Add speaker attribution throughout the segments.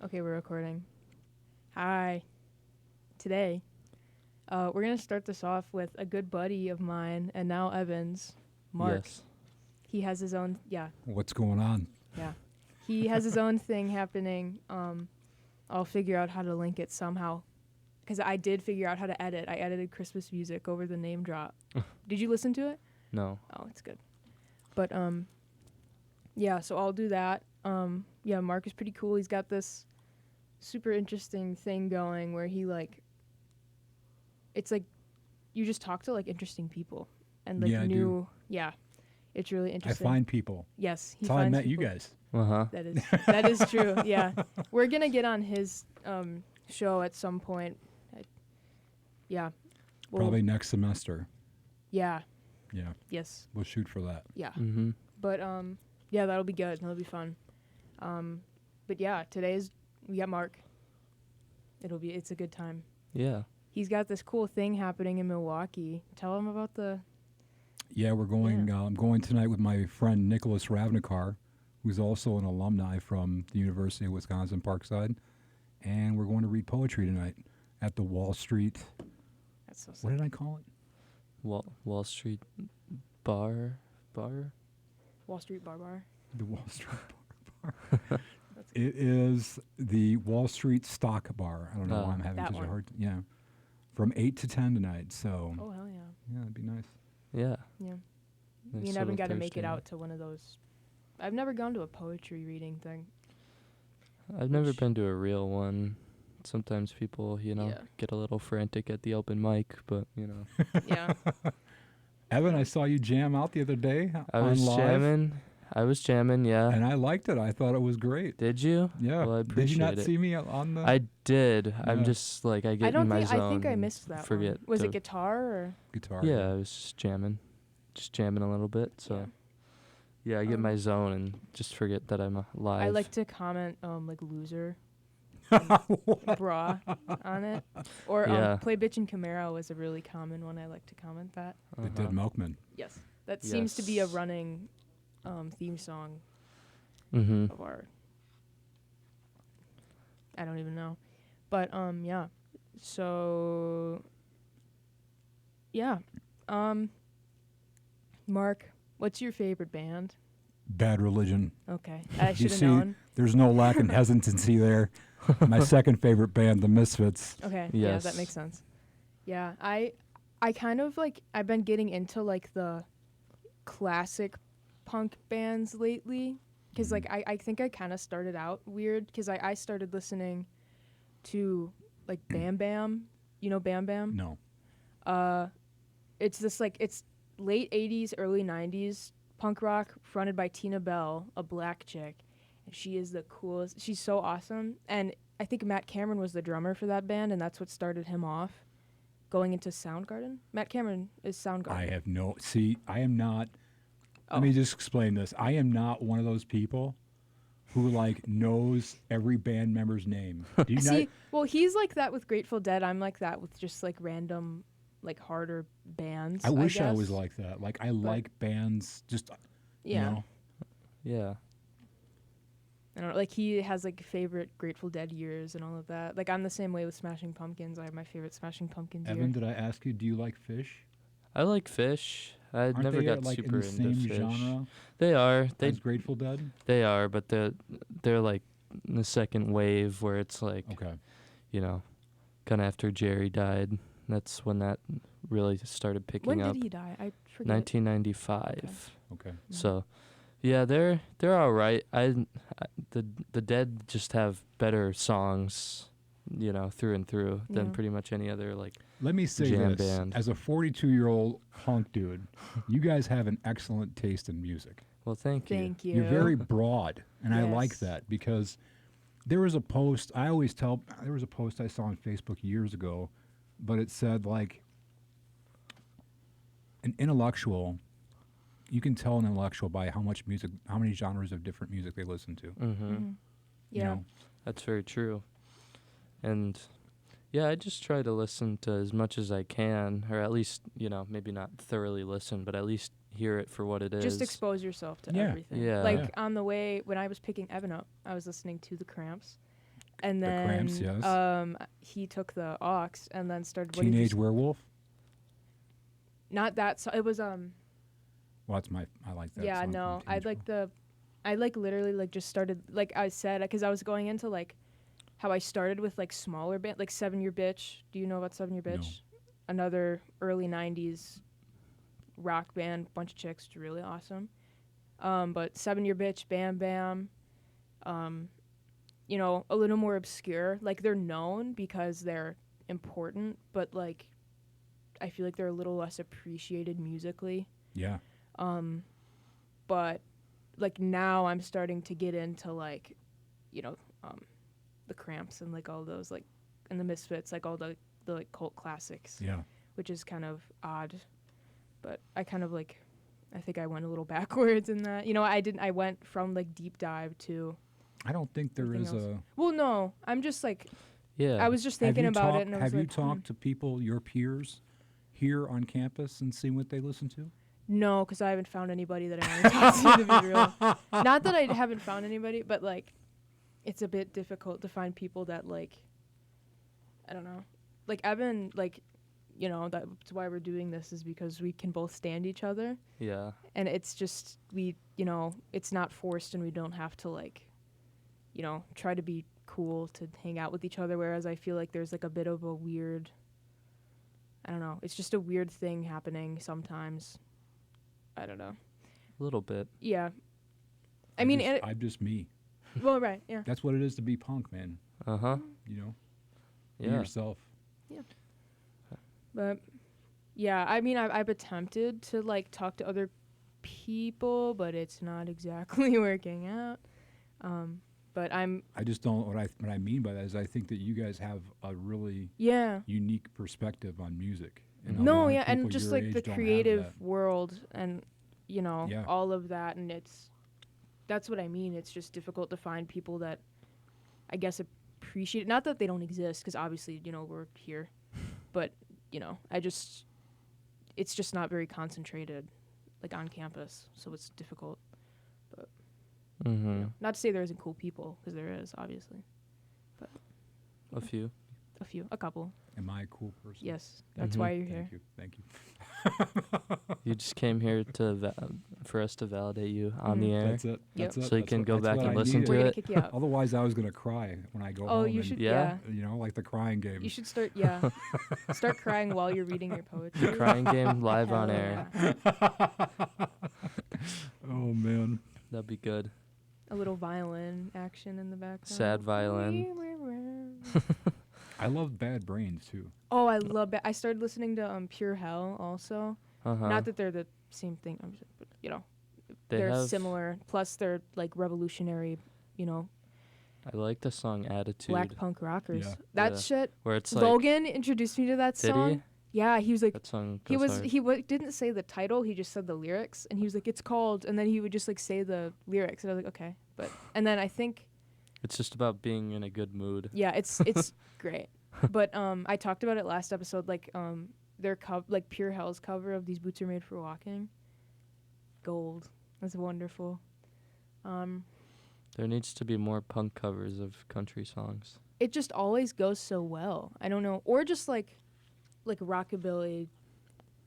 Speaker 1: Okay, we're recording. Hi. Today, we're going to start this off with a good buddy of mine and now Evan's, Mark.
Speaker 2: Yes.
Speaker 1: He has his own,
Speaker 3: What's going on?
Speaker 1: yeah. He has his own thing happening. I'll figure out how to link it somehow. Because I did figure out how to edit. I edited Christmas music over the name drop. Did you listen to it?
Speaker 2: No.
Speaker 1: Oh, it's good. But, yeah, so I'll do that. Yeah, Mark is pretty cool. He's got this super interesting thing going where he, like, it's like you just talk to, like, interesting people. And, like,
Speaker 3: Yeah, I do.
Speaker 1: Yeah, it's really
Speaker 3: I
Speaker 1: interesting.
Speaker 3: find people.
Speaker 1: Yes, he
Speaker 3: That's how I
Speaker 1: finds
Speaker 3: met you
Speaker 1: people.
Speaker 3: guys.
Speaker 2: Uh-huh.
Speaker 1: That is true, yeah. We're going to get on his show at some point. Yeah. Well,
Speaker 3: Probably next semester.
Speaker 1: Yeah,
Speaker 3: Yeah,
Speaker 1: yes,
Speaker 3: we'll shoot for that.
Speaker 1: yeah.
Speaker 2: Mm-hmm.
Speaker 1: But, yeah, that'll be good. That'll be fun. But yeah, we got Mark. It's a good time.
Speaker 2: Yeah.
Speaker 1: He's got this cool thing happening in Milwaukee. Tell him about the.
Speaker 3: Yeah, we're going.
Speaker 1: Yeah.
Speaker 3: I'm going tonight with my friend Nicholas Ravnikar, who's also an alumni from the University of Wisconsin Parkside, and we're going to read poetry tonight at the Wall Street.
Speaker 1: That's so sick.
Speaker 3: What did I call it?
Speaker 2: Wall Street bar.
Speaker 1: Wall Street Bar.
Speaker 3: The Wall Street Bar.
Speaker 1: That's good.
Speaker 3: It is the Wall Street Stock Bar. I don't know
Speaker 2: Oh.
Speaker 3: why I'm having
Speaker 1: That
Speaker 3: such a
Speaker 1: one.
Speaker 3: hard. Yeah, from 8 to 10 tonight. So
Speaker 1: Oh hell yeah,
Speaker 3: yeah, it'd be nice.
Speaker 2: Yeah.
Speaker 1: yeah.
Speaker 2: Nice
Speaker 1: Me and Evan
Speaker 2: little
Speaker 1: got to make it
Speaker 2: Thursday
Speaker 1: out
Speaker 2: night.
Speaker 1: to one of those. I've never gone to a poetry reading thing.
Speaker 2: I've never
Speaker 1: Which-
Speaker 2: been to a real one. Sometimes people,
Speaker 1: Yeah.
Speaker 2: get a little frantic at the open mic, but,
Speaker 1: Yeah.
Speaker 3: Evan, I saw you jam out the other day
Speaker 2: I
Speaker 3: on
Speaker 2: was
Speaker 3: live,
Speaker 2: jamming, yeah.
Speaker 3: and I liked it. I thought it was great.
Speaker 2: Did you?
Speaker 3: Yeah.
Speaker 2: Well, I
Speaker 3: Did you not
Speaker 2: appreciate it.
Speaker 3: see me on the?
Speaker 2: I did. I'm
Speaker 3: Yeah.
Speaker 2: just, I get
Speaker 1: I
Speaker 2: in
Speaker 1: don't
Speaker 2: my
Speaker 1: think.
Speaker 2: zone.
Speaker 1: I think I
Speaker 2: and
Speaker 1: missed that
Speaker 2: forget
Speaker 1: one. Was
Speaker 2: to-
Speaker 1: it guitar or?
Speaker 3: guitar.
Speaker 2: Yeah, I was just jamming a little bit. So, yeah, I get my zone and just forget that I'm live.
Speaker 1: I like to comment like loser, and bra on it, or
Speaker 2: Yeah.
Speaker 1: play bitch and Camaro is a really common one. I like to comment that.
Speaker 3: The Dead Milkman.
Speaker 1: Yes, that seems to be a
Speaker 2: Yes.
Speaker 1: running theme song
Speaker 2: Mm-hmm.
Speaker 1: of our. I don't even know, but yeah. So yeah, Mark, what's your favorite band?
Speaker 3: Bad Religion.
Speaker 1: Okay, I
Speaker 3: You
Speaker 1: should have
Speaker 3: see,
Speaker 1: known.
Speaker 3: there's no lack in hesitancy there. My second favorite band, The Misfits.
Speaker 1: Okay, yeah, that
Speaker 2: Yes.
Speaker 1: makes sense. Yeah, I kind of I've been getting into the classic punk bands lately because I think I kind of started out weird because I started listening to Bam Bam, you know Bam Bam?
Speaker 3: No.
Speaker 1: It's this it's late 80s, early 90s punk rock fronted by Tina Bell, a black chick. And she is the coolest. She's so awesome. And I think Matt Cameron was the drummer for that band, and that's what started him off going into Soundgarden. Matt Cameron is Soundgarden.
Speaker 3: I have no. See, I am not.
Speaker 1: Oh.
Speaker 3: Let me just explain this. I am not one of those people who knows every band member's name. Do you
Speaker 1: See,
Speaker 3: not?
Speaker 1: well, he's like that with Grateful Dead. I'm like that with just random, harder bands.
Speaker 3: I wish I
Speaker 1: guess.
Speaker 3: was like that. I like bands. Just
Speaker 1: Yeah.
Speaker 3: You know,
Speaker 2: Yeah.
Speaker 1: I don't know. He has favorite Grateful Dead years and all of that. I'm the same way with Smashing Pumpkins. I have my favorite Smashing Pumpkins year.
Speaker 3: Evan, did I ask you? Do you like Fish?
Speaker 2: I like Fish. I
Speaker 3: Aren't
Speaker 2: never
Speaker 3: they
Speaker 2: got
Speaker 3: in
Speaker 2: super
Speaker 3: the
Speaker 2: into
Speaker 3: same
Speaker 2: Fish.
Speaker 3: genre
Speaker 2: They are.
Speaker 3: as Grateful Dead?
Speaker 2: They are, but they're in the second wave where it's
Speaker 3: Okay.
Speaker 2: kind of after Jerry died. That's when that really started picking
Speaker 1: When
Speaker 2: up.
Speaker 1: did he die? I forget.
Speaker 2: 1995.
Speaker 3: Okay.
Speaker 2: So, yeah, they're all right. The Dead just have better songs, through and through than
Speaker 1: Yeah.
Speaker 2: pretty much any other
Speaker 3: Let me say
Speaker 2: jam
Speaker 3: this.
Speaker 2: band.
Speaker 3: As a 42-year-old punk dude, you guys have an excellent taste in music.
Speaker 2: Well, thank you.
Speaker 1: Thank you.
Speaker 3: You're very broad, and I like
Speaker 1: Yes.
Speaker 3: that because there was a post, there was a post I saw on Facebook years ago, but it said an intellectual, you can tell an intellectual by how many genres of different music they listen to.
Speaker 2: Mm-hmm.
Speaker 1: Mhm.
Speaker 3: You
Speaker 1: Yeah.
Speaker 3: know?
Speaker 2: That's very true. And yeah, I just try to listen to as much as I can, or at least, maybe not thoroughly listen, but at least hear it for what it is.
Speaker 1: Just expose yourself to
Speaker 3: Yeah.
Speaker 1: everything.
Speaker 2: Yeah.
Speaker 1: Like
Speaker 3: Yeah.
Speaker 1: on the way when I was picking Evan up, I was listening to the Cramps, and
Speaker 3: The
Speaker 1: then
Speaker 3: Cramps, yes.
Speaker 1: he took the aux and then started. What did you
Speaker 3: Teenage
Speaker 1: s-
Speaker 3: Werewolf.
Speaker 1: Not that. So it was
Speaker 3: Well, that's my. I like that.
Speaker 1: Yeah,
Speaker 3: song from
Speaker 1: no.
Speaker 3: Teenage Werewolf.
Speaker 1: I like literally like just started like I said because I was going into like how I started with like smaller band like 7 Year Bitch. Do you know about 7 Year
Speaker 3: No.
Speaker 1: Bitch? Another early '90s rock band, bunch of chicks, really awesome. But 7 Year Bitch, Bam Bam, you know, a little more obscure. Like they're known because they're important, but like I feel like they're a little less appreciated musically.
Speaker 3: Yeah.
Speaker 1: But like now I'm starting to get into like, you know, the Cramps and like all those like and the Misfits, like all the like cult classics,
Speaker 3: Yeah.
Speaker 1: which is kind of odd. But I kind of like I think I went a little backwards in that. You know, I went from like deep dive to
Speaker 3: I don't think there
Speaker 1: everything
Speaker 3: is
Speaker 1: else.
Speaker 3: a.
Speaker 1: Well, no, I'm just like
Speaker 2: Yeah.
Speaker 1: I was just
Speaker 3: Have
Speaker 1: thinking
Speaker 3: you
Speaker 1: about it
Speaker 3: talked?
Speaker 1: and I was
Speaker 3: Have you
Speaker 1: like,
Speaker 3: talked to people, your peers, here on campus, and seen what they listen to?
Speaker 1: no, because I haven't found anybody that I want to talk to be real. Not that I haven't found anybody, but like, it's a bit difficult to find people that like, I don't know, like Evan, like, you know, that's why we're doing this is because we can both stand each other,
Speaker 2: Yeah.
Speaker 1: and it's just we, you know, it's not forced, and we don't have to like, you know, try to be cool to hang out with each other. Whereas I feel like there's like a bit of a weird, I don't know, it's just a weird thing happening sometimes. I don't know.
Speaker 2: A little bit.
Speaker 1: Yeah. I mean,
Speaker 3: I'm just me.
Speaker 1: well, right, yeah.
Speaker 3: That's what it is to be punk, man.
Speaker 2: Uh huh.
Speaker 3: You know, be
Speaker 2: Yeah.
Speaker 3: yourself.
Speaker 1: But yeah, I mean, I've attempted to like talk to other people, but it's not exactly working out. But
Speaker 3: I just don't. What I mean by that is I think that you guys have a really
Speaker 1: yeah.
Speaker 3: unique perspective on music. And a
Speaker 1: No,
Speaker 3: lot of
Speaker 1: yeah, and
Speaker 3: people
Speaker 1: just
Speaker 3: your
Speaker 1: like
Speaker 3: age
Speaker 1: the
Speaker 3: don't have
Speaker 1: creative
Speaker 3: that.
Speaker 1: world and you know
Speaker 3: Yeah.
Speaker 1: all of that, and that's what I mean. It's just difficult to find people that I guess appreciate it. Not that they don't exist, because obviously you know we're here, but you know it's just not very concentrated, like on campus, so it's difficult.
Speaker 2: Mm-hmm.
Speaker 1: You know, not to say there isn't cool people, because there is obviously
Speaker 2: A few.
Speaker 1: a couple.
Speaker 3: Am I a cool person?
Speaker 1: Yes, that's
Speaker 2: Mhm.
Speaker 1: why you're here.
Speaker 3: Thank you.
Speaker 2: You just came here to for us to validate you on the air.
Speaker 3: That's it. That's it.
Speaker 2: So you
Speaker 3: That's
Speaker 2: can
Speaker 3: what-
Speaker 2: go
Speaker 3: that's
Speaker 2: back
Speaker 3: what
Speaker 2: and
Speaker 3: I
Speaker 2: listen
Speaker 3: needed.
Speaker 2: to
Speaker 1: We're gonna
Speaker 2: it.
Speaker 1: kick you out.
Speaker 3: Otherwise, I was gonna cry when I go
Speaker 1: Oh,
Speaker 3: home.
Speaker 1: you
Speaker 3: and,
Speaker 1: should.
Speaker 2: Yeah.
Speaker 1: Yeah.
Speaker 3: You know, like the crying game.
Speaker 1: You should start. Yeah. Start crying while you're reading your poetry.
Speaker 2: Crying game live on
Speaker 1: Hell
Speaker 2: air.
Speaker 1: yeah.
Speaker 3: Oh man.
Speaker 2: That'd be good.
Speaker 1: A little violin action in the background.
Speaker 2: Sad violin.
Speaker 3: I love Bad Brains too.
Speaker 1: Oh, I love it. I started listening to Pure Hell also.
Speaker 2: Uh-huh.
Speaker 1: Not that they're the same thing, but you know,
Speaker 2: They
Speaker 1: they're
Speaker 2: have-
Speaker 1: similar. Plus, they're like revolutionary. You know,
Speaker 2: I like the song Attitude,
Speaker 1: black punk rockers.
Speaker 3: Yeah.
Speaker 1: That
Speaker 2: Yeah.
Speaker 1: shit.
Speaker 2: where it's like,
Speaker 1: Logan introduced me to that
Speaker 2: did
Speaker 1: song.
Speaker 2: he?
Speaker 1: Yeah, he was like,
Speaker 2: That song
Speaker 1: he
Speaker 2: goes
Speaker 1: was
Speaker 2: hard.
Speaker 1: didn't say the title. He just said the lyrics, and he was like, "It's called," and then he would just like say the lyrics, and I was like, "Okay," but and then I think
Speaker 2: It's just about being in a good mood.
Speaker 1: yeah, it's great. But I talked about it last episode, like their like Pure Hell's cover of These Boots Are Made for Walking. Gold. That's wonderful.
Speaker 2: There needs to be more punk covers of country songs.
Speaker 1: It just always goes so well. I don't know, or just like rockabilly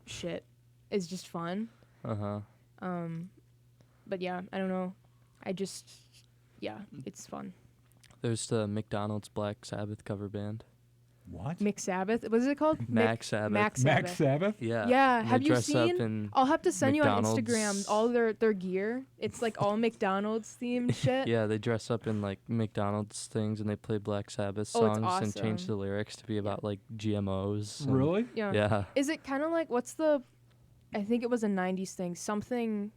Speaker 1: shit is just fun.
Speaker 2: Uh-huh.
Speaker 1: But yeah, I don't know. Yeah, it's fun.
Speaker 2: There's the McDonald's Black Sabbath cover band.
Speaker 3: What?
Speaker 1: Mick Sabbath. What is it called?
Speaker 2: Max Sabbath.
Speaker 1: Max
Speaker 3: Max
Speaker 1: Sabbath.
Speaker 3: Sabbath?
Speaker 2: Yeah.
Speaker 1: Yeah,
Speaker 2: And
Speaker 1: have
Speaker 2: they
Speaker 1: you
Speaker 2: dress up
Speaker 1: seen?
Speaker 2: in
Speaker 1: I'll have to send you on
Speaker 2: McDonald's.
Speaker 1: Instagram all their gear. It's like all McDonald's themed shit.
Speaker 2: Yeah, they dress up in like McDonald's things and they play Black Sabbath
Speaker 1: Oh, it's
Speaker 2: songs and change
Speaker 1: awesome.
Speaker 2: the lyrics to be about like GMOs. and-
Speaker 3: Really?
Speaker 1: Yeah.
Speaker 2: Yeah.
Speaker 1: Is it kind of like I think it was a 90s thing, something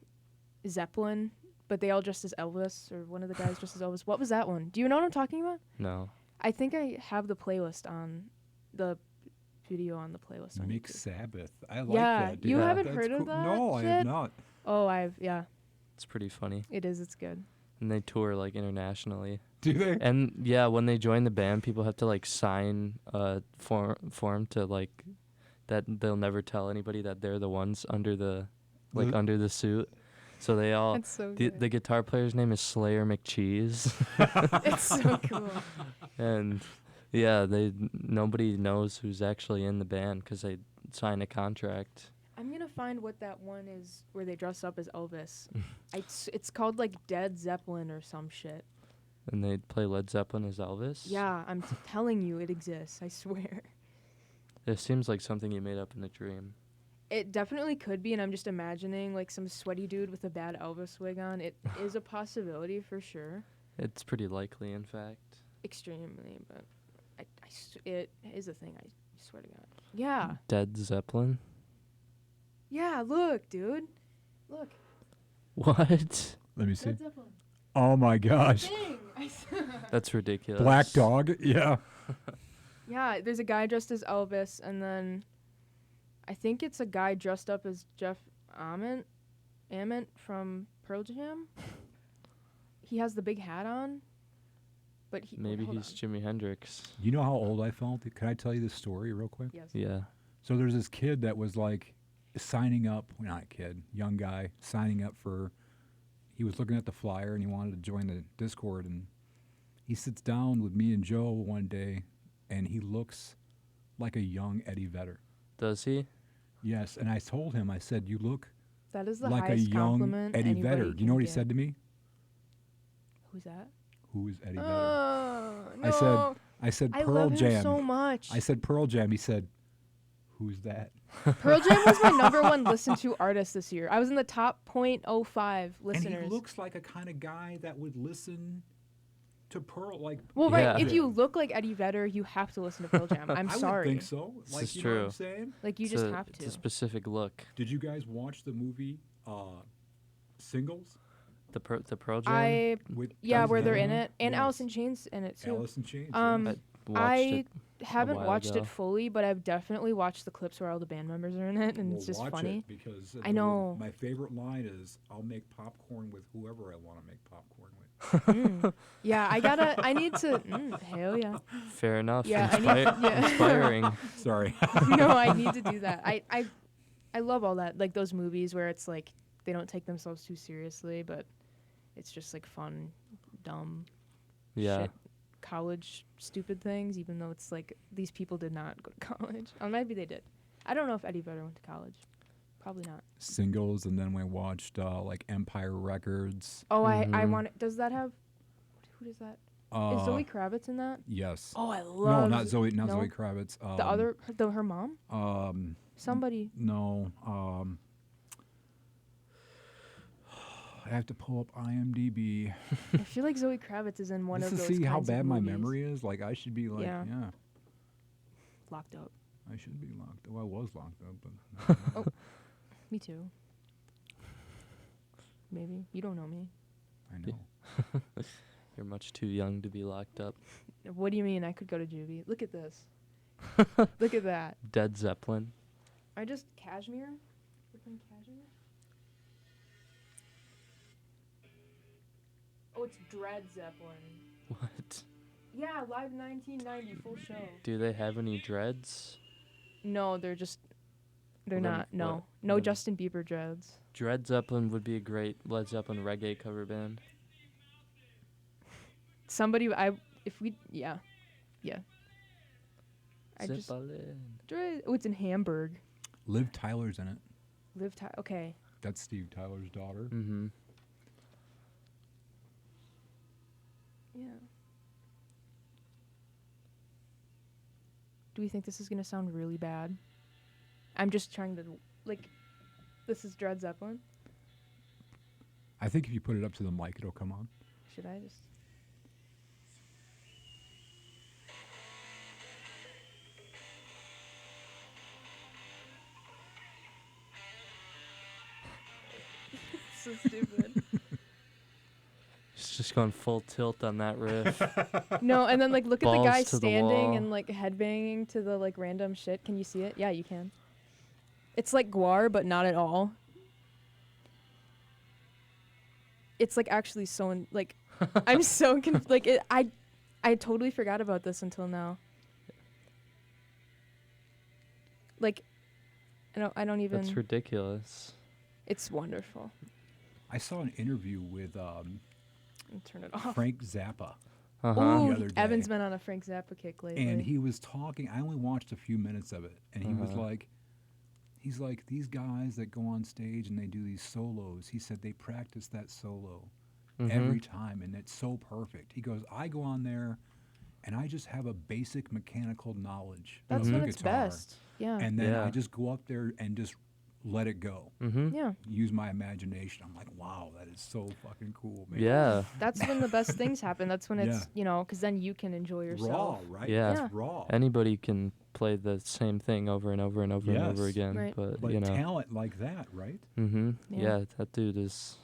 Speaker 1: Zeppelin, but they all dressed as Elvis, or one of the guys dressed as Elvis. What was that one? Do you know what I'm talking about?
Speaker 2: No.
Speaker 1: I think I have the playlist on the video on the playlist on
Speaker 3: Mick
Speaker 1: YouTube.
Speaker 3: Sabbath. I like
Speaker 1: Yeah,
Speaker 3: that. Dude.
Speaker 1: you
Speaker 2: haven't
Speaker 3: That's
Speaker 1: heard of
Speaker 3: cool.
Speaker 1: that
Speaker 3: No, I have
Speaker 1: shit?
Speaker 3: not.
Speaker 1: Oh, yeah,
Speaker 2: It's pretty funny.
Speaker 1: it is. It's good.
Speaker 2: And they tour like internationally.
Speaker 3: Do they?
Speaker 2: And yeah, when they join the band, people have to like sign a form to like that they'll never tell anybody that they're the ones under the
Speaker 3: The-
Speaker 2: under the suit. So they all
Speaker 1: That's so
Speaker 2: the
Speaker 1: good.
Speaker 2: the guitar player's name is Slayer McCheese,
Speaker 1: It's so cool.
Speaker 2: and yeah, nobody knows who's actually in the band because they signed a contract.
Speaker 1: I'm gonna find what that one is where they dress up as Elvis. It's called like Dead Zeppelin or some shit.
Speaker 2: And they play Led Zeppelin as Elvis.
Speaker 1: Yeah, I'm telling you, it exists. I swear.
Speaker 2: It seems like something you made up in a dream.
Speaker 1: It definitely could be, and I'm just imagining like some sweaty dude with a bad Elvis wig on. It is a possibility for sure.
Speaker 2: It's pretty likely, in fact.
Speaker 1: Extremely, but it is a thing. I swear to God. Yeah.
Speaker 2: Dead Zeppelin.
Speaker 1: Yeah. Look, dude. Look.
Speaker 2: What?
Speaker 3: Let me see.
Speaker 1: Dead Zeppelin.
Speaker 3: Oh my gosh.
Speaker 1: Dang.
Speaker 2: That's ridiculous.
Speaker 3: Black Dog. Yeah.
Speaker 1: Yeah. There's a guy dressed as Elvis, and then I think it's a guy dressed up as Jeff Ament from Pearl Jam. He has the big hat on, but
Speaker 2: Maybe
Speaker 1: hold
Speaker 2: he's
Speaker 1: on.
Speaker 2: Jimi Hendrix.
Speaker 3: You know how old I felt? Can I tell you this story real quick?
Speaker 1: Yes.
Speaker 2: Yeah.
Speaker 3: So there's this kid that was like signing up, well, not a kid, young guy, signing up for, he was looking at the flyer and he wanted to join the Discord, and he sits down with me and Joe one day and he looks like a young Eddie Vedder.
Speaker 2: Does he?
Speaker 3: Yes, and I told him, I said, you look
Speaker 1: That is the
Speaker 3: like a
Speaker 1: highest
Speaker 3: young
Speaker 1: compliment
Speaker 3: Eddie
Speaker 1: anybody
Speaker 3: Vedder. You
Speaker 1: can
Speaker 3: know what he
Speaker 1: get.
Speaker 3: said to me?
Speaker 1: Who's that?
Speaker 3: Who is Eddie Vedder?
Speaker 1: Oh,
Speaker 3: I said,
Speaker 1: no.
Speaker 3: I said
Speaker 1: I
Speaker 3: Pearl
Speaker 1: love him
Speaker 3: Jam.
Speaker 1: so much.
Speaker 3: I said Pearl Jam. He said, who's that?
Speaker 1: Pearl Jam was my number one listened to artist this year. I was in the top 0.05 listeners.
Speaker 3: And he looks like a kind of guy that would listen to Pearl. Like,
Speaker 1: well, right.
Speaker 2: Yeah.
Speaker 1: If you look like Eddie Vedder, you have to listen to Pearl Jam. I'm
Speaker 3: I
Speaker 1: sorry.
Speaker 3: would think so.
Speaker 2: This
Speaker 3: Like,
Speaker 2: is
Speaker 3: you know what
Speaker 2: true.
Speaker 3: I'm saying?
Speaker 1: Like you
Speaker 2: It's
Speaker 1: just
Speaker 2: a-
Speaker 1: have
Speaker 2: It's
Speaker 1: to.
Speaker 2: a specific look.
Speaker 3: Did you guys watch the movie Singles
Speaker 2: The Pearl Jam.
Speaker 1: I
Speaker 3: with
Speaker 1: yeah,
Speaker 3: Tyson
Speaker 1: where they're in
Speaker 3: Hannah?
Speaker 1: it, and
Speaker 3: Yes.
Speaker 1: Allison Chains in it too.
Speaker 3: Alice in Chains.
Speaker 1: Um,
Speaker 3: yes.
Speaker 2: Watched
Speaker 1: I
Speaker 2: it.
Speaker 1: haven't
Speaker 2: while
Speaker 1: watched
Speaker 2: ago.
Speaker 1: it fully, but I've definitely watched the clips where all the band members are in it, and
Speaker 3: Well,
Speaker 1: it's just
Speaker 3: watch
Speaker 1: funny.
Speaker 3: it because
Speaker 1: I know.
Speaker 3: my favorite line is, "I'll make popcorn with whoever I want to make popcorn with."
Speaker 1: Yeah, I need to. Hell yeah.
Speaker 2: Fair enough.
Speaker 1: Yeah, I need- yeah.
Speaker 2: Inspiring.
Speaker 3: Sorry.
Speaker 1: No, I need to do that. I love all that, like those movies where it's like they don't take themselves too seriously, but it's just like fun, dumb,
Speaker 2: Yeah.
Speaker 1: shit, college stupid things. Even though it's like these people did not go to college. Or maybe they did. I don't know if Eddie Vedder went to college. Probably not.
Speaker 3: Singles, and then we watched like Empire Records.
Speaker 1: Oh, I
Speaker 2: Mhm.
Speaker 1: want. Does that have? Who does that? Is Zoe Kravitz in that?
Speaker 3: Yes.
Speaker 1: Oh, I
Speaker 3: No,
Speaker 1: love.
Speaker 3: not Zoe. Not
Speaker 1: no?
Speaker 3: Zoe Kravitz.
Speaker 1: The other, her mom. Somebody.
Speaker 3: No. I have to pull up IMDb.
Speaker 1: I feel like Zoe Kravitz is in one
Speaker 3: Just
Speaker 1: of
Speaker 3: to
Speaker 1: those
Speaker 3: see how
Speaker 1: kinds of
Speaker 3: bad my
Speaker 1: movies.
Speaker 3: memory is. Like, I should be like,
Speaker 1: Yeah.
Speaker 3: yeah,
Speaker 1: Locked up.
Speaker 3: I should be locked. Oh, I was locked up, but
Speaker 1: Oh. Me too. Maybe you don't know me.
Speaker 3: I know.
Speaker 2: You're much too young to be locked up.
Speaker 1: What do you mean? I could go to juvie. Look at this. Look at that.
Speaker 2: Dead Zeppelin.
Speaker 1: I just cashmere. We're playing cashmere. Oh, it's Dread Zeppelin.
Speaker 2: What?
Speaker 1: Yeah, live 1990 full show.
Speaker 2: Do they have any dreads?
Speaker 1: No, they're just. They're
Speaker 2: Well, then
Speaker 1: not. No,
Speaker 2: what-
Speaker 1: no
Speaker 2: then-
Speaker 1: Justin Bieber dreads.
Speaker 2: Dread Zeppelin would be a great Led Zeppelin reggae cover band.
Speaker 1: Somebody, if we, yeah. I just
Speaker 2: Zeppelin.
Speaker 1: Dread. Oh, it's in Hamburg.
Speaker 3: Liv Tyler's in it.
Speaker 1: Okay.
Speaker 3: That's Steve Tyler's daughter.
Speaker 2: Mm-hmm.
Speaker 1: Yeah. Do we think this is gonna sound really bad? I'm just trying to, like, this is Dread Zeppelin.
Speaker 3: I think if you put it up to the mic, it'll come on.
Speaker 1: Should I just? So stupid.
Speaker 2: It's just going full tilt on that riff.
Speaker 1: No, and then like look at the
Speaker 2: Balls
Speaker 1: guy
Speaker 2: to the
Speaker 1: standing
Speaker 2: wall.
Speaker 1: and like headbanging to the like random shit. Can you see it? Yeah, you can. It's like Guar, but not at all. It's like actually so like I'm so like it. I totally forgot about this until now. Like, I don't even.
Speaker 2: That's ridiculous.
Speaker 1: It's wonderful.
Speaker 3: I saw an interview with
Speaker 1: Turn it off.
Speaker 3: Frank Zappa
Speaker 2: Uh-huh.
Speaker 3: the
Speaker 1: Ooh,
Speaker 3: other day.
Speaker 1: Evan's been on a Frank Zappa kick lately.
Speaker 3: And he was talking. I only watched a few minutes of it, and he was
Speaker 2: Uh-huh.
Speaker 3: like, he's like, these guys that go on stage and they do these solos. He said they practice that solo every time, and it's so perfect. He goes, I go on there, and I just have a basic mechanical knowledge
Speaker 1: That's
Speaker 3: of
Speaker 1: when
Speaker 3: the
Speaker 1: it's
Speaker 3: guitar,
Speaker 1: best. Yeah.
Speaker 3: and then I
Speaker 2: Yeah.
Speaker 3: just go up there and just let it go.
Speaker 1: Yeah.
Speaker 3: Use my imagination. I'm like, wow, that is so fucking cool, man.
Speaker 2: Yeah.
Speaker 1: That's when the best things happen. That's when it's,
Speaker 3: Yeah.
Speaker 1: because then you can enjoy
Speaker 3: Raw,
Speaker 1: yourself.
Speaker 3: right?
Speaker 2: Yeah.
Speaker 3: It's
Speaker 1: Yeah.
Speaker 3: raw.
Speaker 2: Anybody can play the same thing over and over and over and over
Speaker 3: Yes.
Speaker 2: again,
Speaker 1: Right.
Speaker 2: but
Speaker 3: But
Speaker 2: you know.
Speaker 3: talent like that, right?
Speaker 2: Mm-hmm.
Speaker 1: Yeah.
Speaker 2: Yeah, that dude is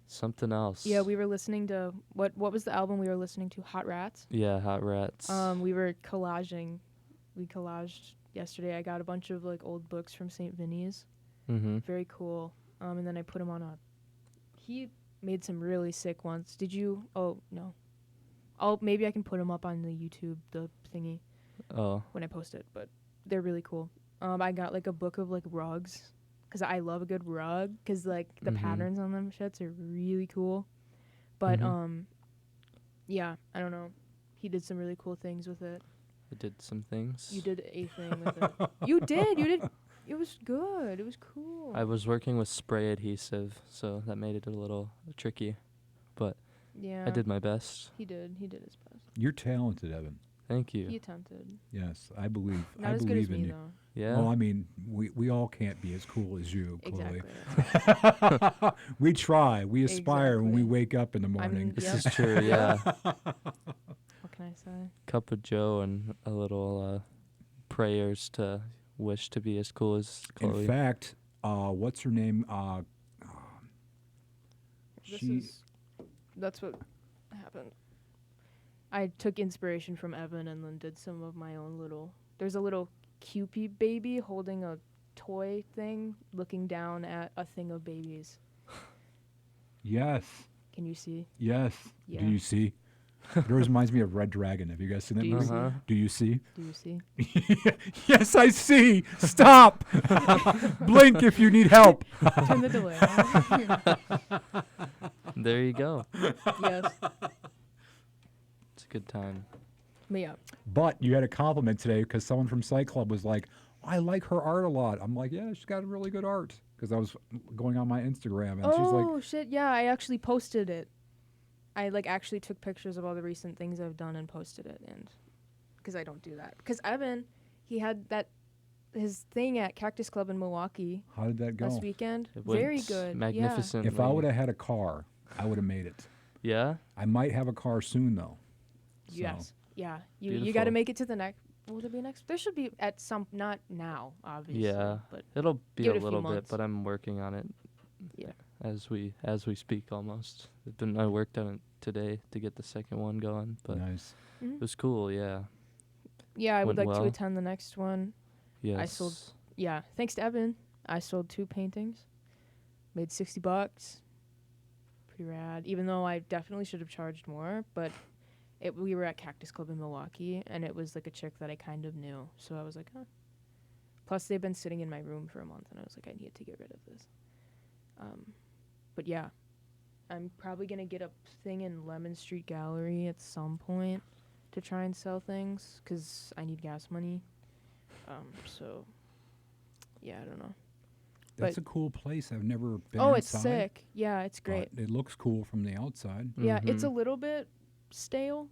Speaker 2: something else.
Speaker 1: Yeah, we were listening to what was the album we were listening to? Hot Rats.
Speaker 2: Yeah, Hot Rats.
Speaker 1: We were collaging. We collaged yesterday. I got a bunch of like old books from St. Vinny's.
Speaker 2: Mm-hmm.
Speaker 1: Very cool. And then I put them on a. He made some really sick ones. Did you? Oh no. Maybe I can put them up on the YouTube, the thingy,
Speaker 2: Oh.
Speaker 1: when I post it. But they're really cool. I got like a book of like rugs, cause I love a good rug, cause like the patterns on them shits are really cool. But yeah, I don't know. He did some really cool things with it.
Speaker 2: I did some things.
Speaker 1: You did a thing with it. You did. It was good. It was cool.
Speaker 2: I was working with spray adhesive, so that made it a little tricky, but
Speaker 1: Yeah.
Speaker 2: I did my best.
Speaker 1: He did. He did his best.
Speaker 3: You're talented, Evan.
Speaker 2: Thank you.
Speaker 1: He attempted.
Speaker 3: Yes, I believe.
Speaker 1: Not
Speaker 3: I
Speaker 1: as good as
Speaker 3: believe in
Speaker 1: me
Speaker 3: you.
Speaker 1: though.
Speaker 2: Yeah.
Speaker 3: Well, I mean, we all can't be as cool as you, Chloe.
Speaker 1: Exactly.
Speaker 3: We try. We aspire when we
Speaker 1: Exactly.
Speaker 3: wake up in the morning.
Speaker 2: This
Speaker 1: Yeah.
Speaker 2: is true, yeah.
Speaker 1: What can I say?
Speaker 2: Cup of Joe and a little prayers to wish to be as cool as Chloe.
Speaker 3: In fact, what's her name?
Speaker 1: That's what happened. I took inspiration from Evan and then did some of my own little. There's a little Cupid baby holding a toy thing, looking down at a thing of babies.
Speaker 3: Yes,
Speaker 1: Can you see?
Speaker 3: yes.
Speaker 1: Yeah.
Speaker 3: Do you see? It reminds me of Red Dragon. Have you guys seen that
Speaker 1: Do you
Speaker 3: movie?
Speaker 1: see?
Speaker 2: Uh-huh.
Speaker 3: Do you see?
Speaker 1: Do you see?
Speaker 3: Yes, I see. Stop. Blink if you need help.
Speaker 1: Turn the delay on.
Speaker 2: There you go.
Speaker 1: Yes.
Speaker 2: It's a good time.
Speaker 1: But yeah.
Speaker 3: But you had a compliment today because someone from Psych Club was like, I like her art a lot. I'm like, yeah, she's got really good art. Because I was going on my Instagram and she's like,
Speaker 1: Oh shit! Yeah, I actually posted it. I like actually took pictures of all the recent things I've done and posted it, and because I don't do that. Because Evan, he had his thing at Cactus Club in Milwaukee
Speaker 3: how did that go?
Speaker 1: last weekend.
Speaker 2: It went
Speaker 1: Very good.
Speaker 2: magnificent.
Speaker 3: If I would have had a car, I would have made it.
Speaker 2: Yeah?
Speaker 3: I might have a car soon, though.
Speaker 1: Yeah. Yes. Yeah. You got
Speaker 2: Beautiful.
Speaker 1: to make it to the next. Will there be next? There should be at some. Not now, obviously.
Speaker 2: Yeah.
Speaker 1: But
Speaker 2: It'll be
Speaker 1: give
Speaker 2: a
Speaker 1: it a few
Speaker 2: little bit,
Speaker 1: months.
Speaker 2: but I'm working on it.
Speaker 1: Yeah.
Speaker 2: As we speak almost. I worked on it today to get the second one going, but
Speaker 3: Nice.
Speaker 2: it was cool, yeah.
Speaker 1: yeah, I would
Speaker 2: Went
Speaker 1: like to
Speaker 2: well.
Speaker 1: attend the next one.
Speaker 2: Yes.
Speaker 1: sold- Yeah. Thanks to Evan, I sold 2 paintings. Made $60. Pretty rad. Even though I definitely should have charged more, but we were at Cactus Club in Milwaukee, and it was like a chick that I kind of knew. So I was like, huh. Plus, they've been sitting in my room for a month, and I was like, I need to get rid of this. But yeah, I'm probably going to get a thing in Lemon Street Gallery at some point to try and sell things, because I need gas money. So, yeah, I don't know.
Speaker 3: That's a cool place. I've never been
Speaker 1: Oh,
Speaker 3: inside.
Speaker 1: it's sick. Yeah, it's great.
Speaker 3: But it looks cool from the outside.
Speaker 1: Yeah, it's a
Speaker 2: Mhm.
Speaker 1: little bit stale.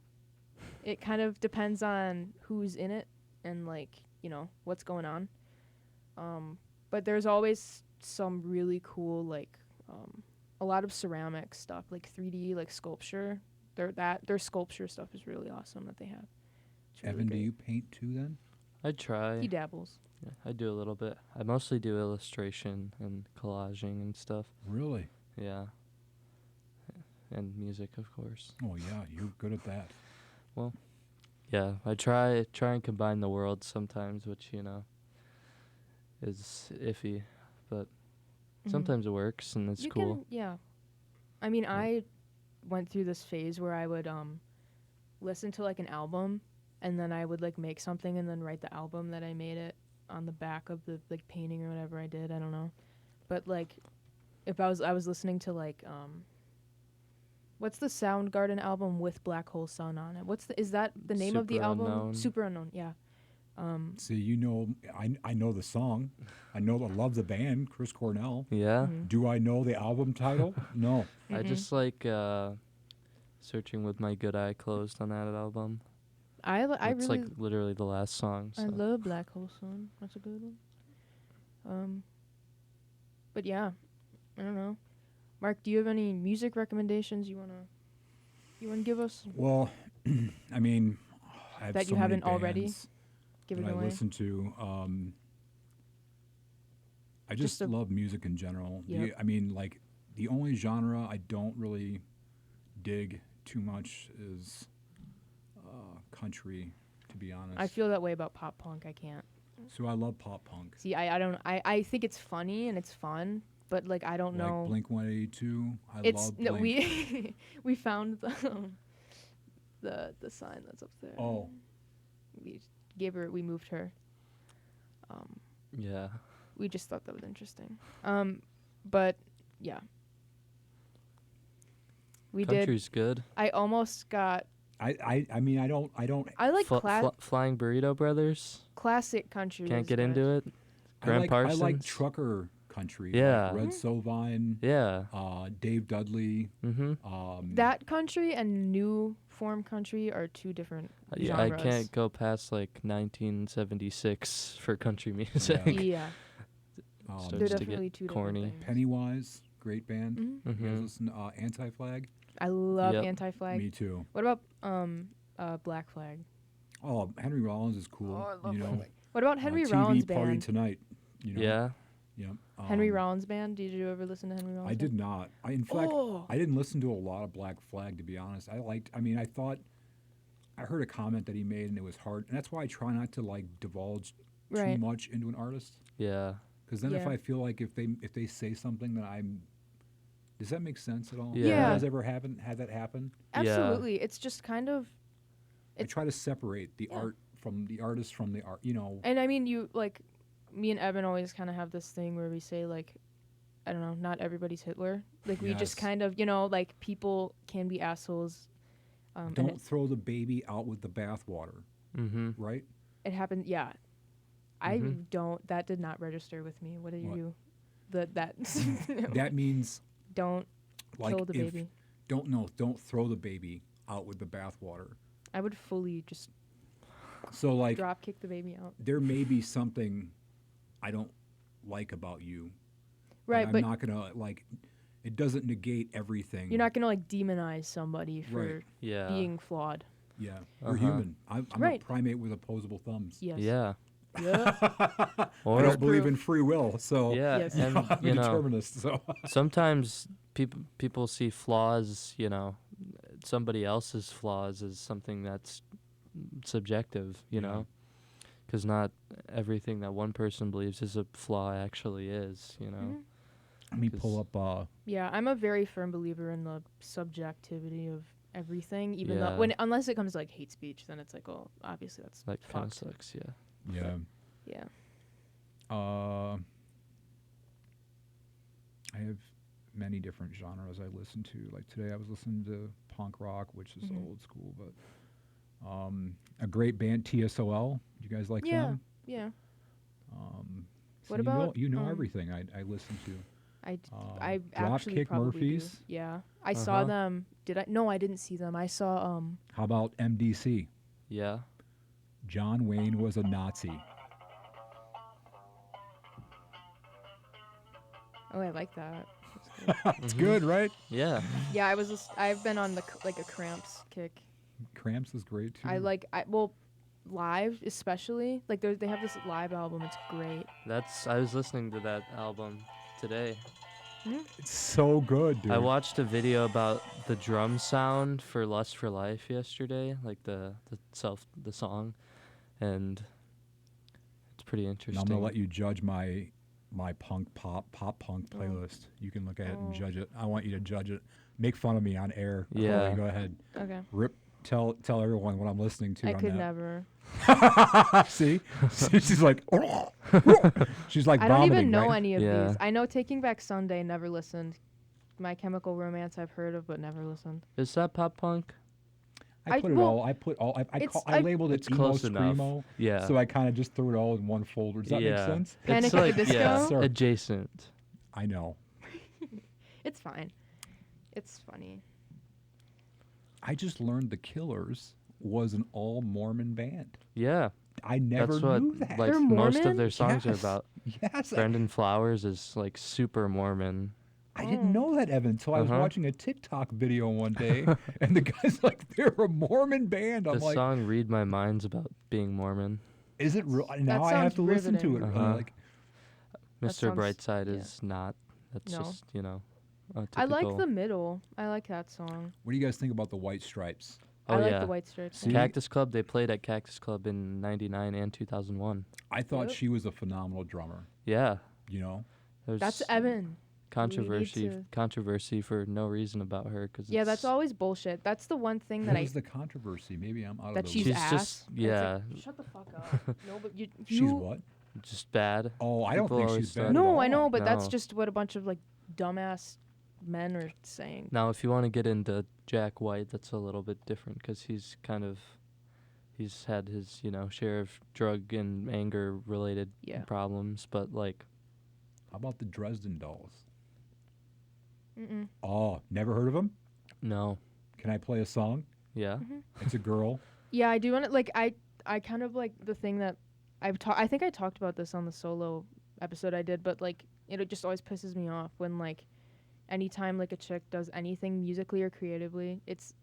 Speaker 1: It kind of depends on who's in it and like, what's going on. But there's always some really cool like a lot of ceramic stuff, like 3D like sculpture. Their sculpture stuff is really awesome that they have. It's really
Speaker 3: Evan, do
Speaker 1: great.
Speaker 3: you paint too then?
Speaker 2: I try.
Speaker 1: He dabbles.
Speaker 2: Yeah, I do a little bit. I mostly do illustration and collaging and stuff.
Speaker 3: Really?
Speaker 2: Yeah. And music, of course.
Speaker 3: Oh, yeah, you're good at that.
Speaker 2: Yeah, I try and combine the worlds sometimes, which, is iffy, but
Speaker 1: Mhm.
Speaker 2: sometimes it works and it's
Speaker 1: You
Speaker 2: cool.
Speaker 1: can, yeah. I mean, I went through this phase where I would listen to like an album, and then I would like make something and then write the album that I made it on the back of the like painting or whatever I did. I don't know, but like if I was listening to like what's the Soundgarden album with Black Hole Sun on it? Is that the name of the
Speaker 2: Super
Speaker 1: album?
Speaker 2: Unknown.
Speaker 1: Super Unknown, yeah.
Speaker 3: See, I know the song. I love the band, Chris Cornell.
Speaker 2: Yeah.
Speaker 3: Do I know the album title? No.
Speaker 2: I just like Searching with My Good Eye Closed on that album.
Speaker 1: I
Speaker 2: It's
Speaker 1: really
Speaker 2: like literally the last song.
Speaker 1: I
Speaker 2: So.
Speaker 1: love Black Hole Sun. That's a good one. But yeah, I don't know. Mark, do you have any music recommendations you wanna give us
Speaker 3: Well, I mean, I have
Speaker 1: that
Speaker 3: so
Speaker 1: you
Speaker 3: many
Speaker 1: haven't already?
Speaker 3: bands
Speaker 1: Give
Speaker 3: that
Speaker 1: it
Speaker 3: I
Speaker 1: away.
Speaker 3: listen to. I just love music in general.
Speaker 1: Yep.
Speaker 3: I mean, like, the only genre I don't really dig too much is country, to be honest.
Speaker 1: I feel that way about pop punk. I can't.
Speaker 3: So I love pop punk.
Speaker 1: See, I don't. I think it's funny and it's fun, but like I don't
Speaker 3: Like
Speaker 1: know.
Speaker 3: Blink 182. I
Speaker 1: It's
Speaker 3: love
Speaker 1: no,
Speaker 3: Blink.
Speaker 1: we found the sign that's up there.
Speaker 3: Oh,
Speaker 1: We moved her.
Speaker 2: Yeah.
Speaker 1: We just thought that was interesting. But yeah. We did.
Speaker 2: Country's good.
Speaker 1: I almost got.
Speaker 3: I mean, I don't.
Speaker 1: I like
Speaker 2: Flying Burrito Brothers.
Speaker 1: classic country.
Speaker 2: Can't
Speaker 1: is
Speaker 2: get
Speaker 1: good.
Speaker 2: into it. Graham Parsons.
Speaker 3: I like trucker country.
Speaker 2: Yeah.
Speaker 3: Like Red Sovine.
Speaker 2: Yeah.
Speaker 3: Dave Dudley.
Speaker 2: Mm-hmm.
Speaker 1: That country and new form country are two different
Speaker 2: Yeah, I
Speaker 1: genres.
Speaker 2: can't go past like 1976 for country music.
Speaker 1: Yeah,
Speaker 2: Starts
Speaker 1: they're
Speaker 2: to
Speaker 1: definitely
Speaker 2: get
Speaker 1: two
Speaker 2: corny.
Speaker 1: different things.
Speaker 3: Pennywise, great band.
Speaker 1: Mhm.
Speaker 3: You guys
Speaker 2: Mm-hmm.
Speaker 3: listen to Anti-Flag?
Speaker 1: I love
Speaker 2: Yep.
Speaker 1: Anti-Flag.
Speaker 3: Me too.
Speaker 1: What about Black Flag?
Speaker 3: Oh, Henry Rollins is cool.
Speaker 1: Oh, I love
Speaker 3: you know,
Speaker 1: What about Henry
Speaker 3: TV
Speaker 1: Rollins
Speaker 3: Party
Speaker 1: band?
Speaker 3: Tonight. You know?
Speaker 2: Yeah.
Speaker 3: Yeah.
Speaker 1: Henry Rollins band. Did you ever listen to Henry Rollins?
Speaker 3: I did not. In fact,
Speaker 1: Oh.
Speaker 3: I didn't listen to a lot of Black Flag, to be honest. I heard a comment that he made and it was hard. And that's why I try not to like divulge too
Speaker 1: Right.
Speaker 3: much into an artist.
Speaker 2: Yeah.
Speaker 3: Because then if
Speaker 1: Yeah.
Speaker 3: I feel like if they say something that does that make sense at all?
Speaker 2: Yeah.
Speaker 1: Yeah.
Speaker 3: Has ever had that happen?
Speaker 1: Absolutely. It's just kind of.
Speaker 3: I try to separate the art from the artist from the art. You know.
Speaker 1: And I mean, you like, me and Evan always kind of have this thing where we say like, I don't know, not everybody's Hitler. Like we just
Speaker 3: Yes.
Speaker 1: kind of, like people can be assholes. And
Speaker 3: Don't throw the baby out with the bathwater,
Speaker 2: Mm-hmm.
Speaker 3: right?
Speaker 1: it happened. Yeah, I don't. That did not register with me. What did
Speaker 3: What?
Speaker 1: you? That.
Speaker 3: That means
Speaker 1: Don't
Speaker 3: like
Speaker 1: kill the
Speaker 3: if
Speaker 1: baby.
Speaker 3: don't throw the baby out with the bathwater.
Speaker 1: I would fully just
Speaker 3: So like
Speaker 1: drop kick the baby out.
Speaker 3: there may be something I don't like about you.
Speaker 1: Right,
Speaker 3: I'm
Speaker 1: but
Speaker 3: not gonna like. It doesn't negate everything.
Speaker 1: you're not gonna like demonize somebody for
Speaker 3: Right.
Speaker 2: Yeah.
Speaker 1: being flawed.
Speaker 3: Yeah, we're
Speaker 2: Uh-huh.
Speaker 3: human. I'm
Speaker 1: Right.
Speaker 3: a primate with opposable thumbs.
Speaker 1: Yes.
Speaker 2: Yeah.
Speaker 1: Yeah.
Speaker 3: I
Speaker 2: Or
Speaker 3: don't believe
Speaker 1: proof.
Speaker 3: in free will, so
Speaker 2: yeah,
Speaker 1: Yes.
Speaker 2: and
Speaker 3: I'm a
Speaker 2: you know,
Speaker 3: determinist. So
Speaker 2: sometimes people see flaws, somebody else's flaws as something that's subjective,
Speaker 3: Yeah.
Speaker 2: know, because not everything that one person believes is a flaw actually is,
Speaker 1: Mhm.
Speaker 3: let me pull up.
Speaker 1: Yeah, I'm a very firm believer in the subjectivity of everything, even though
Speaker 2: Yeah.
Speaker 1: unless it comes to like hate speech, then it's like, well, obviously that's
Speaker 2: That kind of
Speaker 1: fucked.
Speaker 2: sucks, yeah.
Speaker 3: Yeah.
Speaker 1: Yeah.
Speaker 3: I have many different genres I listen to. Like today, I was listening to punk rock, which is
Speaker 1: Mhm.
Speaker 3: old school, but a great band, TSOL. You guys like
Speaker 1: Yeah.
Speaker 3: them?
Speaker 1: Yeah.
Speaker 3: So
Speaker 1: What about,
Speaker 3: you know everything I listen to.
Speaker 1: I actually
Speaker 3: Dropkick
Speaker 1: probably
Speaker 3: Murphys.
Speaker 1: do. Yeah. I saw
Speaker 2: Uh-huh.
Speaker 1: them. Did I? No, I didn't see them. I saw
Speaker 3: How about MDC?
Speaker 2: Yeah.
Speaker 3: John Wayne was a Nazi.
Speaker 1: Oh, I like that. That's good.
Speaker 3: It's good, right?
Speaker 2: Yeah.
Speaker 1: Yeah, I've been on like a Cramps kick.
Speaker 3: Cramps is great too.
Speaker 1: Well, live especially. Like they have this live album. It's great.
Speaker 2: I was listening to that album today.
Speaker 3: It's so good, dude.
Speaker 2: I watched a video about the drum sound for Lust for Life yesterday, like the song, and it's pretty
Speaker 3: And
Speaker 2: interesting.
Speaker 3: I'm gonna let you judge my pop punk playlist. You can look at it and judge it. I want you to judge it. Make fun of me on air.
Speaker 2: Yeah.
Speaker 3: Chloe, go ahead.
Speaker 1: Okay.
Speaker 3: Tell everyone what I'm listening to
Speaker 1: I
Speaker 3: on
Speaker 1: could
Speaker 3: that.
Speaker 1: never.
Speaker 3: See? She's like, she's like
Speaker 1: I don't
Speaker 3: vomiting,
Speaker 1: even know
Speaker 3: right?
Speaker 1: any of
Speaker 2: Yeah.
Speaker 1: these. I know Taking Back Sunday, never listened. My Chemical Romance I've heard of but never listened.
Speaker 2: Is that pop punk?
Speaker 3: I put it
Speaker 1: well,
Speaker 3: all. I put all. I labeled it
Speaker 2: It's
Speaker 3: emo
Speaker 2: close enough.
Speaker 3: screamo.
Speaker 2: Yeah.
Speaker 3: So I kind of just threw it all in one folder. Does that make
Speaker 2: Yeah.
Speaker 3: sense?
Speaker 1: Panic
Speaker 2: It's
Speaker 1: at the
Speaker 2: like,
Speaker 1: Disco?
Speaker 2: yeah,
Speaker 3: Sir.
Speaker 2: adjacent.
Speaker 3: I know.
Speaker 1: It's fine. It's funny.
Speaker 3: I just learned the Killers was an all Mormon band.
Speaker 2: Yeah.
Speaker 3: I never
Speaker 2: That's what
Speaker 3: knew that.
Speaker 2: like
Speaker 1: They're
Speaker 2: most of
Speaker 1: Mormon?
Speaker 2: their songs are
Speaker 3: Yes.
Speaker 2: about.
Speaker 3: Yes,
Speaker 2: Brendan Flowers is like super Mormon.
Speaker 3: I didn't know that, Evan, until I was
Speaker 2: Uh-huh.
Speaker 3: watching a TikTok video one day, and the guy's like, "They're a Mormon band." I'm
Speaker 2: The
Speaker 3: like,
Speaker 2: song "Read My Mind's" about being Mormon.
Speaker 3: "Is it real?" Now I have
Speaker 1: sounds
Speaker 3: to listen to it.
Speaker 1: riveting.
Speaker 2: Uh-huh.
Speaker 3: Like,
Speaker 1: That
Speaker 2: Mr.
Speaker 1: sounds-
Speaker 2: Brightside
Speaker 1: yeah.
Speaker 2: is not. That's
Speaker 1: No.
Speaker 2: just a
Speaker 1: I like
Speaker 2: typical-
Speaker 1: the middle. I like that song.
Speaker 3: what do you guys think about the White Stripes?
Speaker 2: Oh
Speaker 1: I like
Speaker 2: yeah.
Speaker 1: the White Stripes.
Speaker 3: See?
Speaker 2: Cactus Club. They played at Cactus Club in '99 and 2001.
Speaker 3: I thought
Speaker 1: Yep.
Speaker 3: she was a phenomenal drummer.
Speaker 2: Yeah.
Speaker 3: You know,
Speaker 2: There's
Speaker 1: That's Evan.
Speaker 2: controversy
Speaker 1: to-
Speaker 2: controversy for no reason about her because
Speaker 1: Yeah, that's always bullshit. That's the one thing that
Speaker 3: what
Speaker 1: I
Speaker 3: is the controversy? Maybe I'm out
Speaker 1: that
Speaker 3: of the
Speaker 1: she's
Speaker 3: loop.
Speaker 2: She's
Speaker 1: ass.
Speaker 2: just-
Speaker 1: And it's
Speaker 2: yeah.
Speaker 1: like, shut the fuck up. No, but you.
Speaker 3: She's what?
Speaker 2: just bad.
Speaker 3: Oh, I don't
Speaker 2: People
Speaker 3: think
Speaker 2: always
Speaker 3: she's bad.
Speaker 2: thought-
Speaker 3: at
Speaker 1: No, I
Speaker 3: all.
Speaker 1: know, but that's
Speaker 2: No.
Speaker 1: just what a bunch of like dumbass men are saying.
Speaker 2: Now, if you want to get into Jack White, that's a little bit different because he's had his share of drug and anger related
Speaker 1: Yeah.
Speaker 2: problems, but like
Speaker 3: How about the Dresden Dolls?
Speaker 1: Mm-mm.
Speaker 3: Oh, never heard of them?
Speaker 2: no,
Speaker 3: Can I play a song?
Speaker 2: yeah,
Speaker 3: It's a girl.
Speaker 1: Yeah, I do want to like I kind of like the thing that I think I talked about this on the solo episode I did, but like it just always pisses me off when like anytime like a chick does anything musically or creatively, it's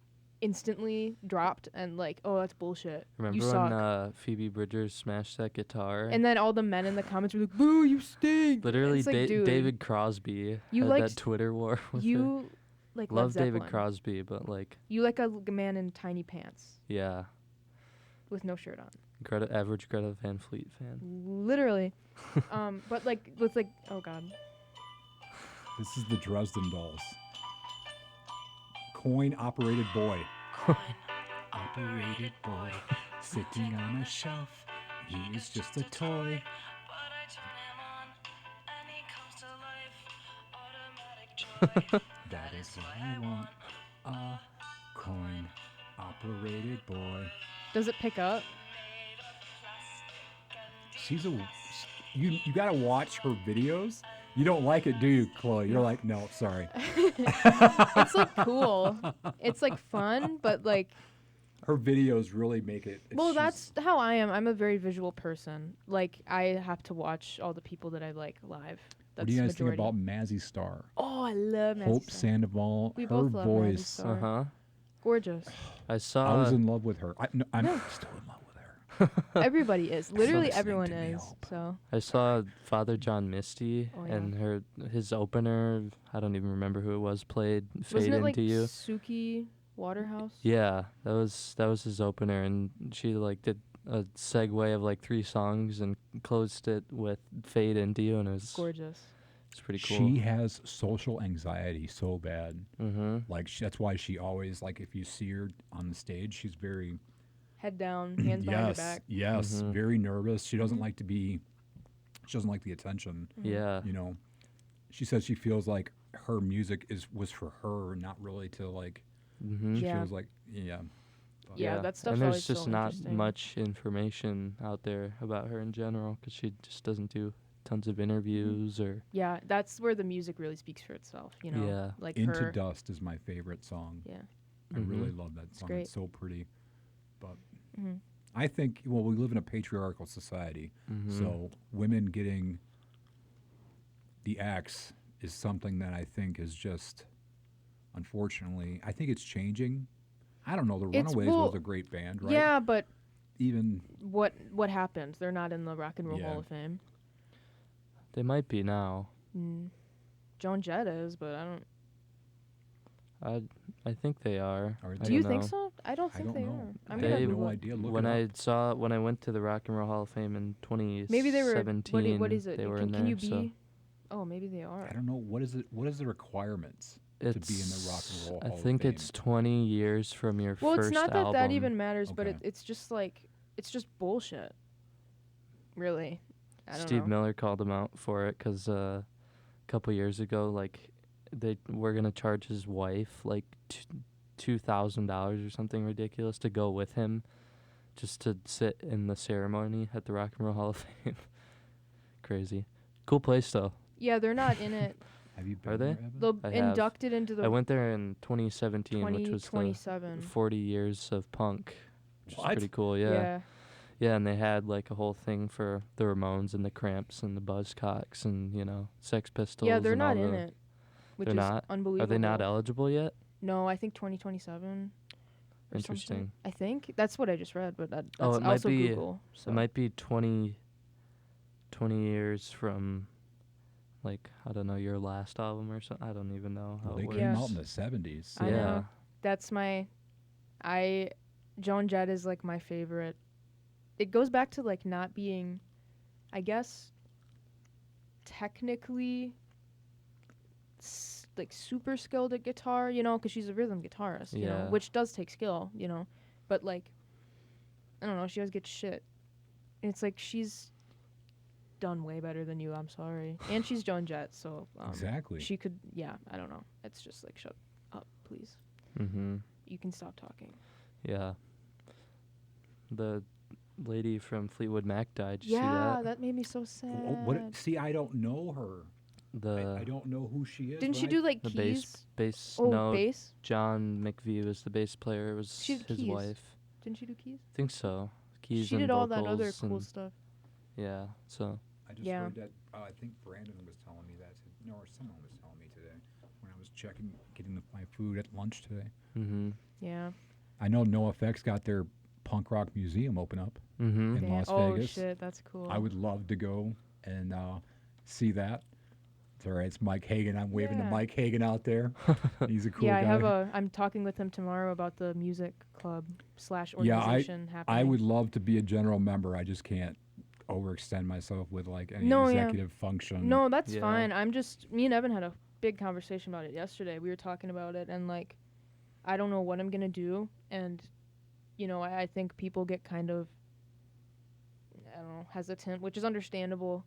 Speaker 1: instantly dropped and like, oh, that's bullshit.
Speaker 2: remember
Speaker 1: you
Speaker 2: when
Speaker 1: suck.
Speaker 2: Phoebe Bridgers smashed that guitar?
Speaker 1: And then all the men in the comments were like, "Boo, you stink."
Speaker 2: Literally,
Speaker 1: It's like, dude,
Speaker 2: David Crosby
Speaker 1: you
Speaker 2: had
Speaker 1: like
Speaker 2: that Twitter war with her.
Speaker 1: you like
Speaker 2: Love
Speaker 1: Led
Speaker 2: David
Speaker 1: Zeppelin.
Speaker 2: Crosby, but like,
Speaker 1: You like a man in tiny pants
Speaker 2: yeah,
Speaker 1: with no shirt on.
Speaker 2: average Greta Van Fleet fan.
Speaker 1: Literally. But like with like, oh god.
Speaker 3: This is the Dresden Dolls. Coin operated boy. Operated boy, sitting on a shelf. He is just a toy. That is what I want. A coin operated boy.
Speaker 1: Does it pick up?
Speaker 3: She's a. You gotta watch her videos. You don't like it, do you, Chloe? You're like, no, sorry.
Speaker 1: It's like cool. It's like fun, but like,
Speaker 3: Her videos really make it.
Speaker 1: well, that's how I am. I'm a very visual person. Like, I have to watch all the people that I like live. That's
Speaker 3: What do you guys
Speaker 1: majority.
Speaker 3: think about Mazzy Star?
Speaker 1: Oh, I love Mazzy
Speaker 3: Hope
Speaker 1: Star.
Speaker 3: Sandoval.
Speaker 1: We
Speaker 3: Her
Speaker 1: both love Mazzy
Speaker 3: voice.
Speaker 1: Star.
Speaker 2: Uh huh.
Speaker 1: Gorgeous.
Speaker 2: I saw.
Speaker 3: I was in love with her. I'm still in love with her.
Speaker 1: Everybody is. Literally
Speaker 3: listening
Speaker 1: everyone
Speaker 3: to me,
Speaker 1: is.
Speaker 3: Hope.
Speaker 1: So
Speaker 2: I saw Father John Misty
Speaker 1: Oh, yeah.
Speaker 2: and his opener. I don't even remember who it was. Played "Fade
Speaker 1: wasn't it
Speaker 2: Into
Speaker 1: like
Speaker 2: You."
Speaker 1: Suki Waterhouse?
Speaker 2: Yeah, that was his opener, and she like did a segue of like 3 songs and closed it with "Fade Into You," and it's
Speaker 1: Gorgeous.
Speaker 2: pretty cool.
Speaker 3: She has social anxiety so bad.
Speaker 2: Mm-hmm.
Speaker 3: Like that's why she always like if you see her on the stage, she's very
Speaker 1: Head down, hands behind her back.
Speaker 3: yes,
Speaker 2: Mhm.
Speaker 3: very nervous. She doesn't
Speaker 1: Mhm.
Speaker 3: like to be. She doesn't like the attention.
Speaker 2: Yeah.
Speaker 3: You know, she says she feels like her music was for her, not really to like.
Speaker 2: Mm-hmm.
Speaker 3: She
Speaker 1: Yeah.
Speaker 3: feels like yeah. But
Speaker 1: Yeah, that stuff's
Speaker 2: and there's
Speaker 1: always
Speaker 2: just
Speaker 1: so
Speaker 2: not
Speaker 1: interesting.
Speaker 2: much information out there about her in general because she just doesn't do tons of interviews or
Speaker 1: Yeah, that's where the music really speaks for itself, you know?
Speaker 2: Yeah.
Speaker 1: Like
Speaker 3: Into
Speaker 1: her.
Speaker 3: Dust is my favorite song.
Speaker 1: Yeah.
Speaker 3: I really
Speaker 2: Mhm.
Speaker 3: love that song.
Speaker 1: great.
Speaker 3: It's so pretty. But
Speaker 1: Mhm.
Speaker 3: I think well, we live in a patriarchal society,
Speaker 2: Mhm.
Speaker 3: so women getting the axe is something that I think is just unfortunately I think it's changing. I don't know, the
Speaker 1: It's-
Speaker 3: Runaways
Speaker 1: well,
Speaker 3: was a great band, right?
Speaker 1: Yeah, but
Speaker 3: Even
Speaker 1: what happened? They're not in the Rock and Roll
Speaker 3: Yeah.
Speaker 1: Hall of Fame.
Speaker 2: They might be now.
Speaker 1: Joan Jett is, but I don't.
Speaker 2: I think they are.
Speaker 3: Are
Speaker 2: I
Speaker 3: they?
Speaker 1: Do you
Speaker 2: don't
Speaker 1: think
Speaker 2: know.
Speaker 1: so? I don't
Speaker 3: I
Speaker 1: think
Speaker 3: don't
Speaker 1: they
Speaker 3: know.
Speaker 1: are. I'm
Speaker 3: I
Speaker 1: gonna
Speaker 2: They-
Speaker 3: have
Speaker 1: Google
Speaker 3: no
Speaker 1: it.
Speaker 3: idea. Look
Speaker 2: when
Speaker 3: it up.
Speaker 2: I went to the Rock and Roll Hall of Fame in 2017,
Speaker 1: Maybe they were. What is it?
Speaker 2: they were
Speaker 1: can,
Speaker 2: in
Speaker 1: can you
Speaker 2: there,
Speaker 1: be?
Speaker 2: so
Speaker 1: Oh, maybe they are.
Speaker 3: I don't know what is it. What is the requirements? to be in the Rock and Roll
Speaker 2: I
Speaker 3: Hall of
Speaker 2: think
Speaker 3: Fame?
Speaker 2: it's 20 years from your
Speaker 1: Well,
Speaker 2: first
Speaker 1: it's not that
Speaker 2: album.
Speaker 1: that even matters, but
Speaker 3: Okay.
Speaker 1: it's just like it's just bullshit. Really, I don't
Speaker 2: Steve
Speaker 1: know.
Speaker 2: Miller called him out for it because a couple years ago, like, they were gonna charge his wife like $2,000 or something ridiculous to go with him, just to sit in the ceremony at the Rock and Roll Hall of Fame. Crazy, cool place though.
Speaker 1: Yeah, they're not in it.
Speaker 3: Have you been
Speaker 2: Are they?
Speaker 3: there, Evan?
Speaker 1: They'll
Speaker 2: I have.
Speaker 1: induct it into
Speaker 2: I
Speaker 1: the
Speaker 2: went there in 2017, which was the
Speaker 1: 2027.
Speaker 2: 40 years of punk, which is
Speaker 3: What?
Speaker 2: pretty cool. Yeah, and they had like a whole thing for the Ramones and the Cramps and the Buzzcocks and Sex Pistols.
Speaker 1: Yeah, they're
Speaker 2: and all
Speaker 1: not in
Speaker 2: the,
Speaker 1: it, which
Speaker 2: They're
Speaker 1: is
Speaker 2: not.
Speaker 1: unbelievable.
Speaker 2: Are they not eligible yet?
Speaker 1: No, I think 2027. Or
Speaker 2: Interesting.
Speaker 1: something. I think that's what I just read, but that's
Speaker 2: Oh, it might
Speaker 1: also
Speaker 2: be-
Speaker 1: Google. So
Speaker 2: It might be 20 years from, like, I don't know, your last album or something. I don't even know how
Speaker 3: Well,
Speaker 2: it
Speaker 3: they
Speaker 2: works.
Speaker 3: came
Speaker 1: Yeah.
Speaker 3: out in the 70s.
Speaker 1: I
Speaker 2: yeah.
Speaker 1: know. That's my, Joan Jett is like my favorite. It goes back to like not being, I guess, technically, like super skilled at guitar, because she's a rhythm guitarist,
Speaker 2: Yeah.
Speaker 1: which does take skill, but like, I don't know, she always gets shit. And it's like she's done way better than you. I'm sorry, and she's Joan Jett, so
Speaker 3: Exactly.
Speaker 1: she could. Yeah, I don't know. It's just like shut up, please.
Speaker 2: Mm-hmm.
Speaker 1: You can stop talking.
Speaker 2: Yeah. The lady from Fleetwood Mac died. Did you see
Speaker 1: Yeah,
Speaker 2: that?
Speaker 1: that made me so sad.
Speaker 3: What? See, I don't know her. I don't know who she is.
Speaker 1: Didn't
Speaker 3: but
Speaker 1: she do like
Speaker 2: the
Speaker 1: keys?
Speaker 2: bass?
Speaker 1: Oh,
Speaker 2: No,
Speaker 1: bass.
Speaker 2: John McVie was the bass player. It was
Speaker 1: She did
Speaker 2: his
Speaker 1: keys.
Speaker 2: wife.
Speaker 1: Didn't she do keys?
Speaker 2: I think so. Keys
Speaker 1: She
Speaker 2: and
Speaker 1: did all that
Speaker 2: vocals
Speaker 1: other cool
Speaker 2: and-
Speaker 1: stuff.
Speaker 2: Yeah. So.
Speaker 3: I just
Speaker 1: Yeah.
Speaker 3: heard that. I think Brandon was telling me that. No, or someone was telling me today when I was getting my food at lunch today.
Speaker 2: Mm-hmm.
Speaker 1: Yeah.
Speaker 3: I know NoFX got their punk rock museum open up
Speaker 2: Mm-hmm.
Speaker 3: in Las
Speaker 1: Oh
Speaker 3: Vegas.
Speaker 1: shit, that's cool.
Speaker 3: I would love to go and see that. It's all right. It's Mike Hagan. I'm waving to
Speaker 1: Yeah.
Speaker 3: Mike Hagan out there. He's a cool
Speaker 1: Yeah,
Speaker 3: guy.
Speaker 1: I'm talking with him tomorrow about the music club /
Speaker 3: Yeah,
Speaker 1: organization happening.
Speaker 3: I would love to be a general member. I just can't overextend myself with like any
Speaker 1: No, yeah.
Speaker 3: executive function.
Speaker 1: No, that's
Speaker 2: Yeah.
Speaker 1: fine. Me and Evan had a big conversation about it yesterday. We were talking about it, and like, I don't know what I'm gonna do, and I think people get kind of, I don't know, hesitant, which is understandable.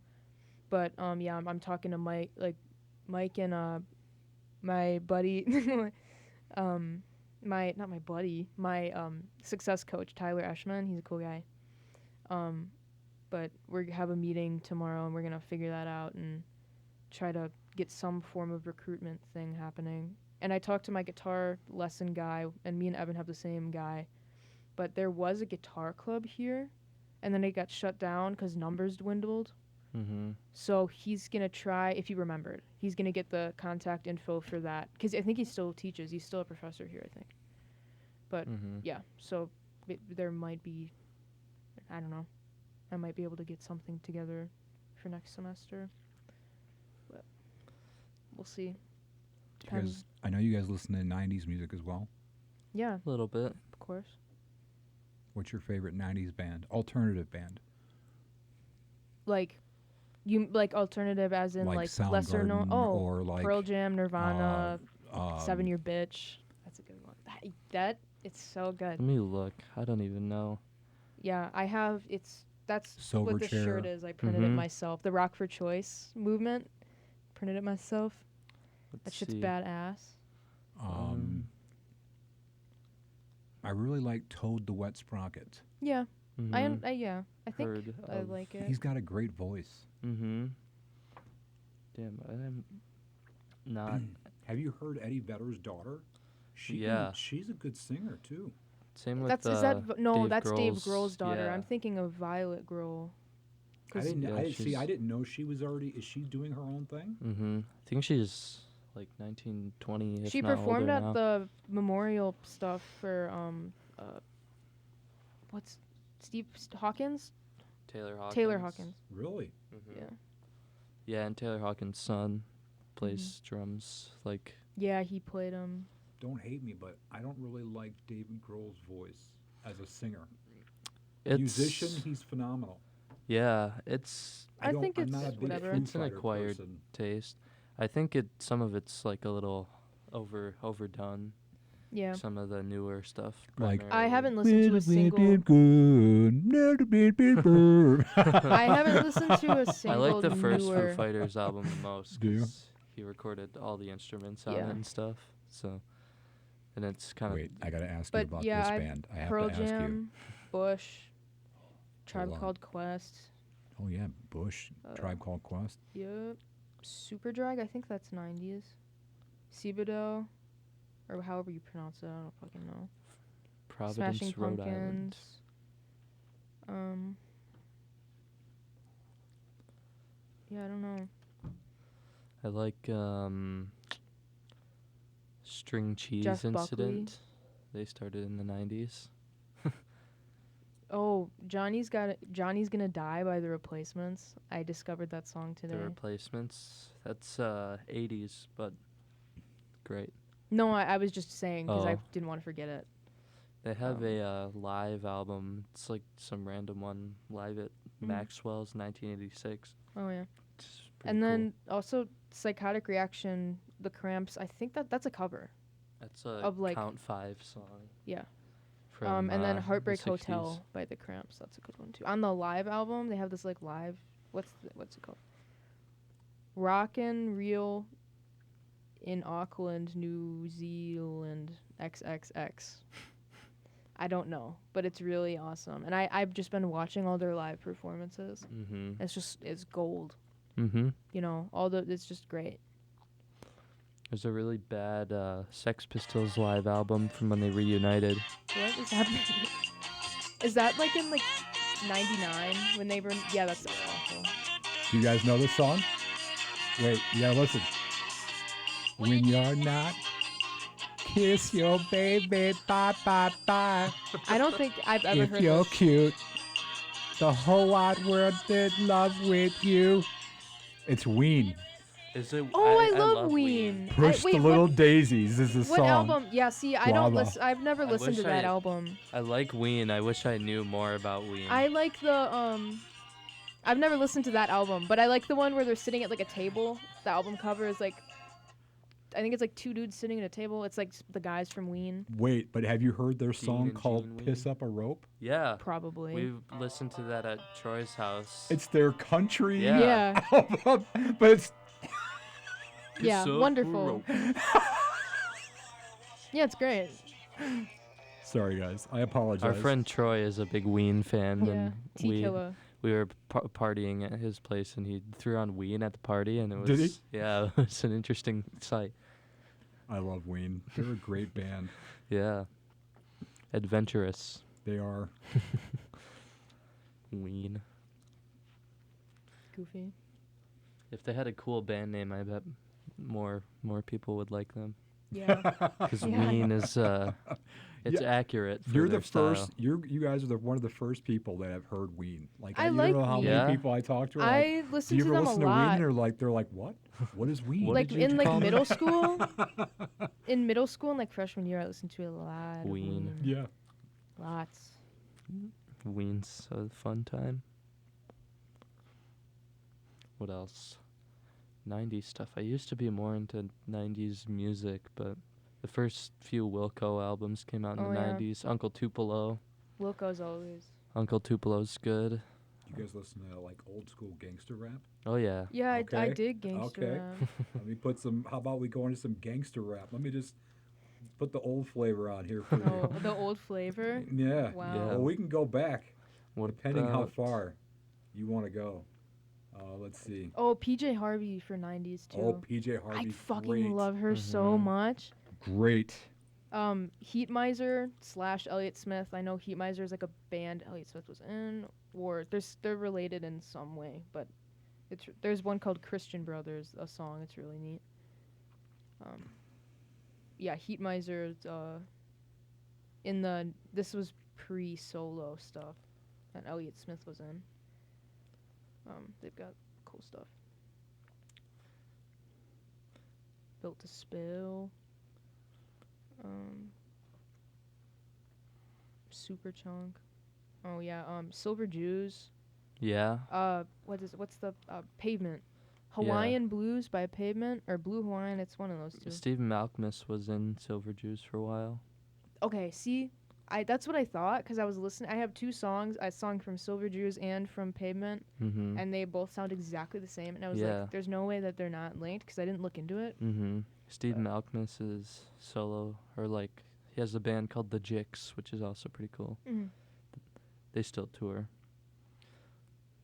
Speaker 1: But yeah, I'm talking to Mike and my buddy, not my buddy, my success coach Tyler Eschman. He's a cool guy. But we have a meeting tomorrow, and we're gonna figure that out and try to get some form of recruitment thing happening. And I talked to my guitar lesson guy, and me and Evan have the same guy. But there was a guitar club here, and then it got shut down because numbers dwindled.
Speaker 2: Mm-hmm.
Speaker 1: So he's going to try, if he remembered, he's going to get the contact info for that. Because I think he still teaches. He's still a professor here, I think. But,
Speaker 2: Mm-hmm.
Speaker 1: yeah, so there might be, I don't know, I might be able to get something together for next semester. But we'll see. Depends.
Speaker 3: I know you guys listen to 90s music as well.
Speaker 1: Yeah,
Speaker 2: A little bit.
Speaker 1: of course.
Speaker 3: What's your favorite 90s band? Alternative band?
Speaker 1: Like, you like alternative as in like lesser known.
Speaker 3: Soundgarden
Speaker 1: Oh,
Speaker 3: or like
Speaker 1: Pearl Jam, Nirvana,
Speaker 3: um,
Speaker 1: 7 Year Bitch. That's a good one. That it's so good.
Speaker 2: Let me look. I don't even know.
Speaker 1: Yeah, I have. That's what the
Speaker 3: Silverchair.
Speaker 1: shirt is. I printed it
Speaker 2: Mhm.
Speaker 1: myself. The Rock for Choice movement. Printed it myself.
Speaker 2: Let's
Speaker 1: That shit's
Speaker 2: see.
Speaker 1: badass.
Speaker 3: I really like Toad the Wet Sprocket.
Speaker 1: Yeah,
Speaker 2: Mhm.
Speaker 1: I think
Speaker 2: Heard
Speaker 1: I
Speaker 2: of-
Speaker 1: like it.
Speaker 3: He's got a great voice.
Speaker 2: Mm-hmm. Damn, I'm not.
Speaker 3: Have you heard Eddie Vedder's daughter?
Speaker 2: Yeah.
Speaker 3: She's a good singer too.
Speaker 2: Same with
Speaker 1: That's is that no?
Speaker 2: Dave
Speaker 1: That's Dave
Speaker 2: Grohl's-
Speaker 1: Grohl's daughter.
Speaker 2: yeah.
Speaker 1: I'm thinking of Violet Grohl.
Speaker 3: I didn't.
Speaker 2: Yeah,
Speaker 3: I didn't see.
Speaker 2: she's-
Speaker 3: I didn't know she was already. Is she doing her own thing?
Speaker 2: Mm-hmm. I think she's like 19, 20. If
Speaker 1: She
Speaker 2: not
Speaker 1: performed
Speaker 2: older
Speaker 1: at
Speaker 2: now.
Speaker 1: the memorial stuff for what's Steve Hawkins?
Speaker 2: Taylor Hawkins.
Speaker 1: Taylor Hawkins.
Speaker 3: Really?
Speaker 2: Mhm.
Speaker 1: Yeah.
Speaker 2: Yeah, and Taylor Hawkins' son plays
Speaker 1: Mm-hmm.
Speaker 2: drums. Like,
Speaker 1: Yeah, he played him.
Speaker 3: Don't hate me, but I don't really like David Grohl's voice as a singer.
Speaker 2: it's
Speaker 3: Musician, he's phenomenal.
Speaker 2: Yeah, it's
Speaker 1: I
Speaker 3: don't-
Speaker 1: think
Speaker 3: I'm
Speaker 1: it's
Speaker 3: not a big
Speaker 1: whatever.
Speaker 3: Foo
Speaker 2: It's an
Speaker 3: Fighter
Speaker 2: acquired
Speaker 3: person.
Speaker 2: taste. I think some of it's like a little overdone.
Speaker 1: Yeah.
Speaker 2: Some of the newer stuff.
Speaker 3: Like-
Speaker 1: I
Speaker 2: primarily.
Speaker 1: haven't listened to a single. I haven't listened to a
Speaker 2: I
Speaker 1: single
Speaker 2: like the first Foo
Speaker 1: newer.
Speaker 2: Fighters album the most
Speaker 3: Do you?
Speaker 2: because he recorded all the instruments on
Speaker 1: Yeah.
Speaker 2: it and stuff. So, and it's kind
Speaker 3: Wait, I gotta ask you
Speaker 1: But
Speaker 3: about
Speaker 1: yeah,
Speaker 3: this
Speaker 1: I
Speaker 3: band. I have
Speaker 1: Pearl
Speaker 3: to ask you.
Speaker 1: Jam, Bush, Tribe
Speaker 3: on.
Speaker 1: Called Quest.
Speaker 3: Oh yeah, Bush, Tribe Called Quest.
Speaker 1: Yep. Superdrag, I think that's 90s. Sebadoh, or however you pronounce it, I don't fucking know.
Speaker 2: Providence,
Speaker 1: Smashing
Speaker 2: Rhode
Speaker 1: Pumpkins.
Speaker 2: Island.
Speaker 1: Yeah, I don't know.
Speaker 2: I like String Cheese
Speaker 1: Jeff Buckley.
Speaker 2: Incident. They started in the 90s.
Speaker 1: Oh, Johnny's Gonna Die by The Replacements. I discovered that song today.
Speaker 2: The Replacements. That's 80s, but great.
Speaker 1: No, I was just saying because I
Speaker 2: Oh.
Speaker 1: didn't want to forget it.
Speaker 2: They have a live album. It's like some random one live at Maxwell's 1986.
Speaker 1: Oh yeah.
Speaker 2: It's pretty
Speaker 1: And
Speaker 2: cool.
Speaker 1: then also Psychotic Reaction, The Cramps. I think that's a cover.
Speaker 2: That's a
Speaker 1: of, like-
Speaker 2: Count 5 song.
Speaker 1: Yeah.
Speaker 2: From,
Speaker 1: And then
Speaker 2: the
Speaker 1: Heartbreak
Speaker 2: 60s.
Speaker 1: Hotel by The Cramps. That's a good one too. On the live album, they have this like live. What's it called? Rockin' Real in Auckland, New Zealand XXX. I don't know, but it's really awesome. And I've just been watching all their live performances.
Speaker 2: Mm-hmm.
Speaker 1: It's gold.
Speaker 2: Mm-hmm.
Speaker 1: You know, it's just great.
Speaker 2: There's a really bad Sex Pistols live album from when they reunited.
Speaker 1: What is happening? Is that like in like 99 when they were? Yeah, that's awful.
Speaker 3: Do you guys know this song? Wait, you gotta listen. When you're not, kiss your baby, bye bye bye.
Speaker 1: I don't think I've ever
Speaker 3: If
Speaker 1: heard
Speaker 3: you're
Speaker 1: this.
Speaker 3: cute, the whole wide world did love with you. It's Ween.
Speaker 2: Is it?
Speaker 1: Oh, I love Ween.
Speaker 3: Push the little daisies is the
Speaker 1: What
Speaker 3: song.
Speaker 1: album? Yeah, see, I don't
Speaker 3: Guava.
Speaker 1: listen. I've never
Speaker 2: I
Speaker 1: listened to
Speaker 2: wish
Speaker 1: that
Speaker 2: I-
Speaker 1: album.
Speaker 2: I like Ween. I wish I knew more about Ween.
Speaker 1: I like the I've never listened to that album, but I like the one where they're sitting at like a table. The album cover is like, I think it's like two dudes sitting at a table. It's like the guys from Ween,
Speaker 3: Wait, but have you heard their
Speaker 2: Dean
Speaker 3: song
Speaker 2: and
Speaker 3: called
Speaker 2: Jean Ween?
Speaker 3: Piss Up a Rope?
Speaker 2: Yeah.
Speaker 1: probably.
Speaker 2: We've listened to that at Troy's house.
Speaker 3: It's their country
Speaker 2: Yeah.
Speaker 1: Yeah,
Speaker 3: album, but it's
Speaker 1: yeah,
Speaker 2: Piss up a
Speaker 1: wonderful.
Speaker 2: rope.
Speaker 1: Yeah, it's great.
Speaker 3: sorry guys, I apologize.
Speaker 2: Our friend Troy is a big Ween fan,
Speaker 1: Yeah,
Speaker 2: and
Speaker 1: T-Killa.
Speaker 2: we were partying at his place, and he threw on Ween at the party, and it was
Speaker 3: Did he?
Speaker 2: Yeah, it was an interesting sight.
Speaker 3: I love Ween. They're a great band.
Speaker 2: Yeah, adventurous
Speaker 3: They are.
Speaker 2: Ween.
Speaker 1: Goofy.
Speaker 2: If they had a cool band name, I bet more people would like them.
Speaker 1: Yeah.
Speaker 2: Because
Speaker 1: Yeah.
Speaker 2: Ween is it's
Speaker 3: Yeah,
Speaker 2: accurate. For
Speaker 3: You're
Speaker 2: their
Speaker 3: the first.
Speaker 2: style.
Speaker 3: You guys are one of the first people that have heard Ween. Like
Speaker 1: I
Speaker 3: you
Speaker 1: like
Speaker 3: don't know how
Speaker 1: Ween.
Speaker 3: many
Speaker 2: Yeah.
Speaker 3: people I talk to. Are like,
Speaker 1: I
Speaker 3: do
Speaker 1: listen
Speaker 3: you
Speaker 1: to
Speaker 3: ever
Speaker 1: them
Speaker 3: listen
Speaker 1: a
Speaker 3: to Ween?
Speaker 1: lot.
Speaker 3: And they're like, what? What is Ween?
Speaker 2: What
Speaker 1: Like
Speaker 2: did you
Speaker 1: in like
Speaker 2: call me?
Speaker 1: middle school. In middle school and like freshman year, I listened to a lot of
Speaker 2: Ween.
Speaker 1: Ween.
Speaker 3: Yeah.
Speaker 1: Lots.
Speaker 2: Ween's a fun time. What else? 90s stuff. I used to be more into 90s music, but the first few Wilco albums came out in
Speaker 1: Oh,
Speaker 2: the
Speaker 1: yeah.
Speaker 2: 90s. Uncle Tupelo.
Speaker 1: Wilco's always.
Speaker 3: Uncle
Speaker 2: Tupelo's good.
Speaker 3: You guys listen to like old school gangster rap?
Speaker 2: Oh, yeah.
Speaker 1: Yeah, I
Speaker 3: Okay.
Speaker 1: dig gangster
Speaker 3: Okay.
Speaker 1: rap.
Speaker 3: Let me put some. How about we go into some gangster rap? Let me just put the old flavor on here for
Speaker 1: Oh, the old flavor.
Speaker 3: you. Yeah.
Speaker 1: Wow.
Speaker 2: Yeah.
Speaker 3: Well, we can go back
Speaker 2: What
Speaker 3: depending how
Speaker 2: about-
Speaker 3: far you want to go. Let's see.
Speaker 1: Oh, PJ Harvey for 90s too.
Speaker 3: Oh, PJ Harvey.
Speaker 1: I fucking
Speaker 3: great.
Speaker 1: love her so
Speaker 2: Mhm.
Speaker 1: much.
Speaker 3: Great.
Speaker 1: Heat Miser / Elliott Smith. I know Heat Miser is like a band Elliott Smith was in, or they're related in some way, but there's one called Christian Brothers, a song. It's really neat. Yeah, Heat Miser. This was pre-solo stuff that Elliott Smith was in. They've got cool stuff. Built to Spill. Super Chunk. Oh yeah. Silver Jews.
Speaker 2: Yeah.
Speaker 1: What's the Pavement? Hawaiian Blues by Pavement or Blue Hawaiian. It's one of those two.
Speaker 2: Stephen Malkmus was in Silver Jews for a while.
Speaker 1: Okay, see, that's what I thought because I was listening. I have two songs, a song from Silver Jews and from Pavement,
Speaker 2: Mm-hmm.
Speaker 1: and they both sound exactly the same. And I was
Speaker 2: Yeah.
Speaker 1: like, there's no way that they're not linked because I didn't look into it.
Speaker 2: Mm-hmm. Stephen Malkmus is solo, or like he has a band called The Jicks, which is also pretty cool.
Speaker 1: Mm.
Speaker 2: They still tour.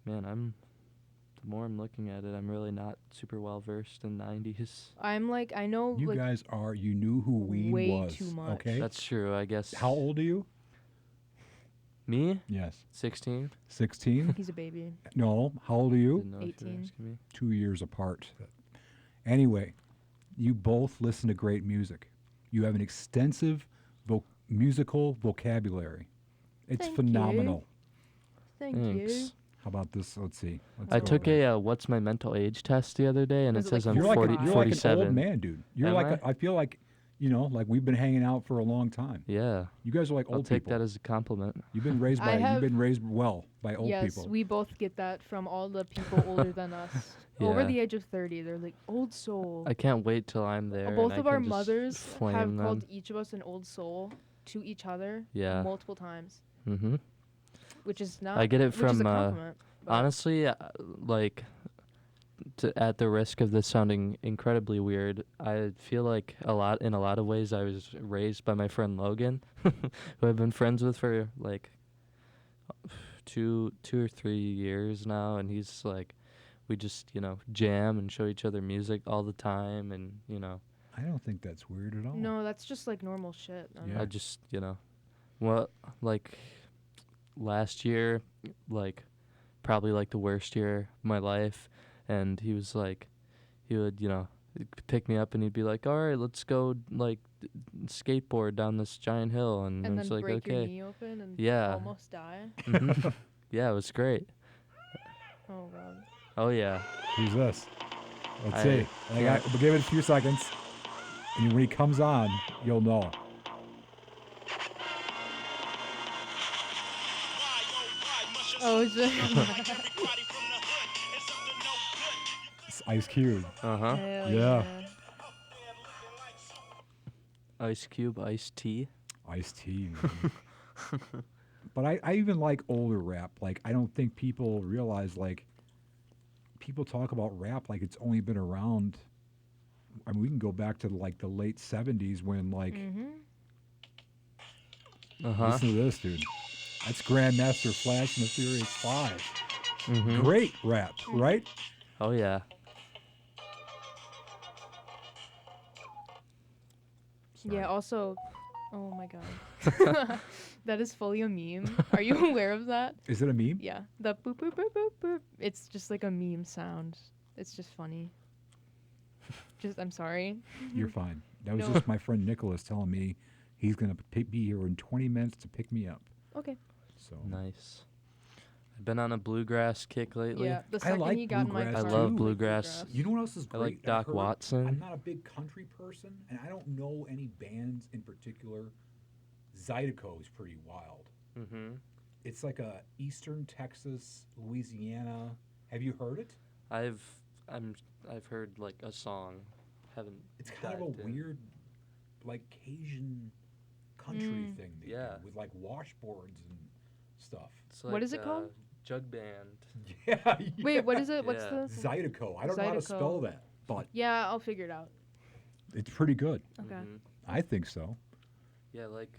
Speaker 2: Man, the more I'm looking at it, I'm really not super well versed in 90s.
Speaker 1: I'm like, I know,
Speaker 3: You
Speaker 1: like,
Speaker 3: guys are. You knew who Ween
Speaker 1: way
Speaker 3: was.
Speaker 1: too much.
Speaker 3: Okay.
Speaker 2: That's true, I guess.
Speaker 3: How old are you?
Speaker 2: Me?
Speaker 3: Yes.
Speaker 2: 16.
Speaker 3: 16.
Speaker 1: he's a baby.
Speaker 3: No. How old are you?
Speaker 2: Didn't know if you were
Speaker 1: 18.
Speaker 2: asking me.
Speaker 3: 2 years apart. Anyway, you both listen to great music. You have an extensive musical vocabulary. It's
Speaker 1: Thank
Speaker 3: phenomenal.
Speaker 1: Thank
Speaker 2: Thanks.
Speaker 1: you.
Speaker 3: How about this? Let's see. Let's
Speaker 2: I
Speaker 3: go
Speaker 2: took
Speaker 3: over.
Speaker 2: a what's my mental age test the other day, and
Speaker 1: Was
Speaker 2: it
Speaker 1: it like
Speaker 2: says I'm
Speaker 3: You're like,
Speaker 2: 40,
Speaker 3: you're like an
Speaker 2: 47.
Speaker 3: old man, dude. You're
Speaker 2: Am
Speaker 3: like
Speaker 2: I?
Speaker 3: I feel like, like we've been hanging out for a long time.
Speaker 2: Yeah,
Speaker 3: You guys are like
Speaker 2: I'll
Speaker 3: old
Speaker 2: take
Speaker 3: people.
Speaker 2: that as a compliment.
Speaker 3: You've been raised
Speaker 1: I
Speaker 3: by
Speaker 1: have-
Speaker 3: you've been raised well by old
Speaker 1: Yes,
Speaker 3: people.
Speaker 1: we both get that from all the people older than us. Over
Speaker 2: Yeah.
Speaker 1: the age of 30, they're like, old soul.
Speaker 2: I can't wait till I'm there.
Speaker 1: Both
Speaker 2: and I
Speaker 1: of our
Speaker 2: can just
Speaker 1: mothers
Speaker 2: flame
Speaker 1: have
Speaker 2: them.
Speaker 1: called each of us an old soul to each other
Speaker 2: Yeah.
Speaker 1: multiple times,
Speaker 2: Mm-hmm.
Speaker 1: which is not.
Speaker 2: I get it
Speaker 1: which is
Speaker 2: from,
Speaker 1: a compliment. but-
Speaker 2: Honestly, like, at the risk of this sounding incredibly weird, I feel like in a lot of ways, I was raised by my friend Logan, who I've been friends with for like two or 3 years now, and he's like, we just jam and show each other music all the time, and
Speaker 3: I don't think that's weird at all.
Speaker 1: No, that's just like normal shit. I don't
Speaker 3: Yeah.
Speaker 1: know.
Speaker 2: I just well, like last year, like probably like the worst year of my life, and he was like, he would pick me up and he'd be like, all right, let's go like skateboard down this giant hill, and
Speaker 1: And
Speaker 2: it's
Speaker 1: then
Speaker 2: like,
Speaker 1: break your
Speaker 2: okay,
Speaker 1: knee open and
Speaker 2: Yeah.
Speaker 1: almost die.
Speaker 2: Mhm. Yeah, it was great.
Speaker 1: Oh god.
Speaker 2: Oh yeah.
Speaker 3: Who's this? Let's
Speaker 2: I
Speaker 3: see. We'll give it a few seconds, and when he comes on, you'll know.
Speaker 1: Oh shit.
Speaker 3: It's Ice Cube.
Speaker 2: Uh-huh.
Speaker 1: Hell
Speaker 3: Yeah.
Speaker 2: Ice Cube, iced tea.
Speaker 3: Ice T. But I even like older rap. Like, I don't think people realize, like, people talk about rap like it's only been around. I mean, we can go back to like the late 70s when, like,
Speaker 2: Uh-huh.
Speaker 3: listen to this, dude. That's Grandmaster Flash and the Furious 5.
Speaker 2: Mhm.
Speaker 3: Great rap, right?
Speaker 2: Oh yeah.
Speaker 1: Yeah, also, oh my god. That is fully a meme. Are you aware of that?
Speaker 3: Is it a meme?
Speaker 1: Yeah. The boop boop boop boop boop. It's just like a meme sound. It's just funny. I'm sorry.
Speaker 3: You're fine. That was
Speaker 1: No.
Speaker 3: just my friend Nicholas telling me he's going to be here in 20 minutes to pick me up.
Speaker 1: Okay.
Speaker 3: So
Speaker 2: Nice. I've been on a bluegrass kick lately.
Speaker 1: Yeah. The
Speaker 3: I
Speaker 1: second
Speaker 3: like
Speaker 1: he got in my
Speaker 3: bluegrass,
Speaker 1: car,
Speaker 2: I love
Speaker 3: too.
Speaker 2: bluegrass.
Speaker 3: You know what else is
Speaker 2: I
Speaker 3: great?
Speaker 2: like
Speaker 3: I've
Speaker 2: Doc
Speaker 3: heard?
Speaker 2: Watson.
Speaker 3: I'm not a big country person, and I don't know any bands in particular. Zydeco is pretty wild.
Speaker 2: Mm-hmm.
Speaker 3: It's like a Eastern Texas, Louisiana. Have you heard it?
Speaker 2: I've heard like a song. Haven't.
Speaker 3: It's kind of a
Speaker 2: dived in.
Speaker 3: weird, like Cajun country thing they
Speaker 2: Yeah.
Speaker 3: do with like washboards and stuff.
Speaker 2: It's
Speaker 1: What
Speaker 2: like,
Speaker 1: is it called?
Speaker 2: Jug band.
Speaker 3: Yeah.
Speaker 1: Wait, what is it? What's
Speaker 2: Yeah.
Speaker 1: the?
Speaker 3: Zydeco. I don't know how to
Speaker 1: Zydeco.
Speaker 3: spell that, but
Speaker 1: Yeah, I'll figure it out.
Speaker 3: it's pretty good.
Speaker 1: Okay.
Speaker 2: Mhm.
Speaker 3: I think so.
Speaker 2: Yeah, like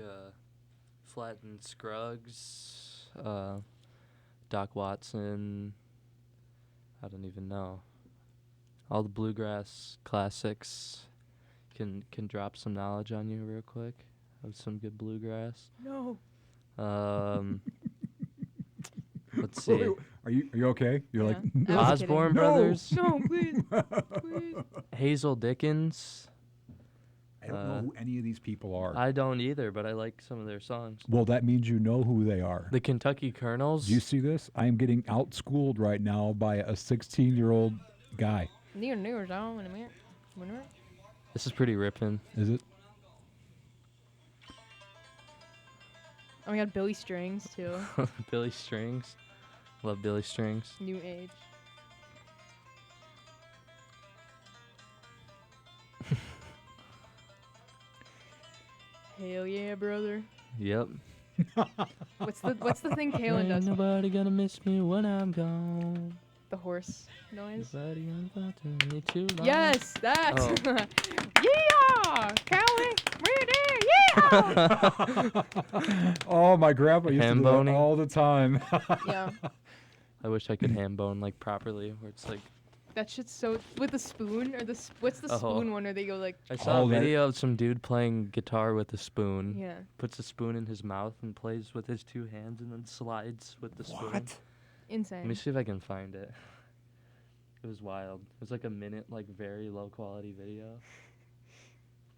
Speaker 2: Flattened Scruggs, Doc Watson. I don't even know. All the bluegrass classics can drop some knowledge on you real quick of some good bluegrass.
Speaker 1: No.
Speaker 2: Let's see.
Speaker 3: Are you okay? You're
Speaker 1: Yeah.
Speaker 3: like
Speaker 1: I was
Speaker 2: Osborne
Speaker 1: kidding.
Speaker 3: No.
Speaker 2: Brothers,
Speaker 1: No, please. Please.
Speaker 2: Hazel Dickens.
Speaker 3: I don't know who any of these people are.
Speaker 2: I don't either, but I like some of their songs.
Speaker 3: Well, that means you know who they are.
Speaker 2: The Kentucky Colonels.
Speaker 3: Do you see this? I am getting outschooled right now by a 16-year-old guy.
Speaker 1: Near down in a minute. Winner.
Speaker 2: This is pretty ripping.
Speaker 3: Is it?
Speaker 1: Oh my god, Billy Strings too.
Speaker 2: Billy Strings. Love Billy Strings.
Speaker 1: New age. Hell yeah, brother.
Speaker 2: Yep.
Speaker 1: What's the thing Kalen
Speaker 2: Ain't
Speaker 1: does?
Speaker 2: nobody gonna miss me when I'm gone.
Speaker 1: The horse noise.
Speaker 2: Nobody gonna bother me too long.
Speaker 1: Yes, that's
Speaker 2: Oh.
Speaker 1: yeah, Kalen, yeah.
Speaker 3: Oh, my grandpa used to
Speaker 2: Ham
Speaker 3: do that
Speaker 2: boning?
Speaker 3: all the time.
Speaker 1: Yeah,
Speaker 2: I wish I could ham bone like properly, where it's like
Speaker 1: that shit's so with the spoon or what's the
Speaker 2: Oh.
Speaker 1: spoon one where they go like
Speaker 2: I saw
Speaker 3: Oh,
Speaker 2: a
Speaker 3: that-
Speaker 2: video of some dude playing guitar with a spoon.
Speaker 1: yeah.
Speaker 2: Puts a spoon in his mouth and plays with his two hands and then slides with the spoon.
Speaker 3: What?
Speaker 2: Let me
Speaker 1: Insane.
Speaker 2: see if I can find it. It was wild. It was like a minute, like very low quality video.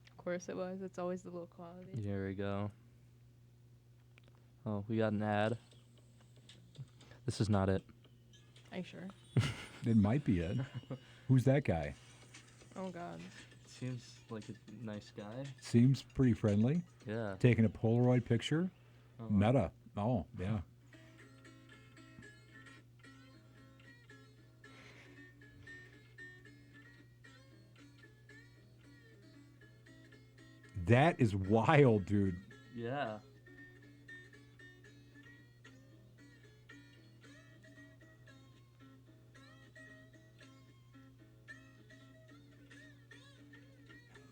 Speaker 1: Of course it was. It's always the low quality.
Speaker 2: Here we go. Oh, we got an ad. This is not it.
Speaker 1: Are you sure?
Speaker 3: It might be it. Who's that guy?
Speaker 1: Oh god.
Speaker 2: Seems like a nice guy.
Speaker 3: Seems pretty friendly.
Speaker 2: Yeah.
Speaker 3: Taking a Polaroid picture.
Speaker 2: Oh.
Speaker 3: Meta. Oh, yeah. That is wild, dude.
Speaker 2: Yeah.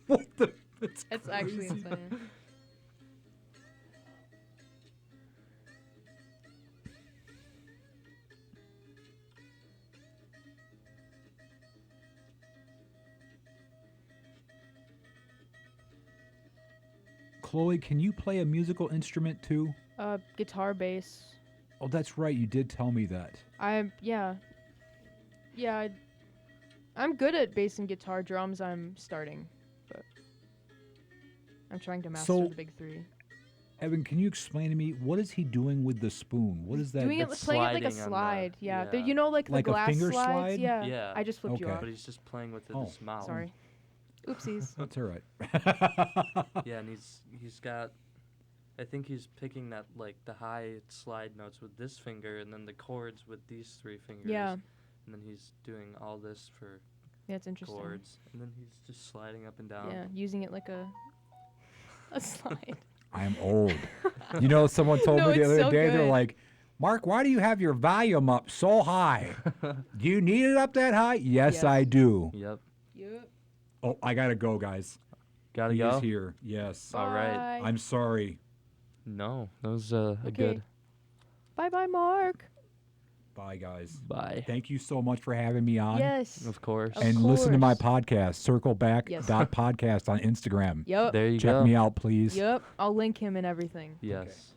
Speaker 3: What the? That's
Speaker 1: It's actually
Speaker 3: crazy.
Speaker 1: insane.
Speaker 3: Chloe, can you play a musical instrument too?
Speaker 1: Guitar, bass.
Speaker 3: Oh, that's right. You did tell me that.
Speaker 1: Yeah. I'm good at bass and guitar. Drums, I'm starting, but I'm trying to master
Speaker 3: So-
Speaker 1: the big three.
Speaker 3: Evan, can you explain to me what is he doing with the spoon? What is that?
Speaker 1: Doing it,
Speaker 2: That's
Speaker 1: playing it like a
Speaker 2: sliding on the-
Speaker 1: slide. Yeah.
Speaker 2: yeah.
Speaker 1: You know, like the
Speaker 3: Like a
Speaker 1: glass
Speaker 3: finger
Speaker 1: slides.
Speaker 3: slide?
Speaker 1: Yeah.
Speaker 2: Yeah.
Speaker 1: I just flipped you
Speaker 3: Okay.
Speaker 1: off.
Speaker 2: But he's just playing with
Speaker 3: Oh.
Speaker 2: his mouth.
Speaker 1: Sorry. Oopsies.
Speaker 3: That's all right.
Speaker 2: Yeah, and he's got. I think he's picking that like the high slide notes with this finger, and then the chords with these three fingers.
Speaker 1: Yeah.
Speaker 2: And then he's doing all this for
Speaker 1: Yeah, it's interesting.
Speaker 2: chords, and then he's just sliding up and down.
Speaker 1: Yeah, using it like a slide.
Speaker 3: I am old. You know, someone told
Speaker 1: No,
Speaker 3: me the
Speaker 1: it's
Speaker 3: other
Speaker 1: so
Speaker 3: day, they're
Speaker 1: good.
Speaker 3: like, Mark, why do you have your volume up so high? Do you need it up that high? Yes,
Speaker 1: Yes.
Speaker 3: I do.
Speaker 2: Yep.
Speaker 1: Yep.
Speaker 3: Oh, I got to go, guys.
Speaker 2: Gotta
Speaker 3: He
Speaker 2: go.
Speaker 3: is here. Yes.
Speaker 2: All right.
Speaker 3: I'm sorry.
Speaker 2: No, that was a
Speaker 1: Okay.
Speaker 2: good.
Speaker 1: Bye bye, Mark.
Speaker 3: Bye, guys.
Speaker 2: Bye.
Speaker 3: Thank you so much for having me on.
Speaker 1: Yes.
Speaker 2: Of course.
Speaker 1: Of
Speaker 3: And listen to my
Speaker 1: course.
Speaker 3: podcast, Circle Back
Speaker 1: Yes.
Speaker 3: .podcast on Instagram.
Speaker 1: Yep.
Speaker 2: There you
Speaker 3: Check
Speaker 2: go.
Speaker 3: me out, please.
Speaker 1: Yep. I'll link him and everything.
Speaker 2: Yes.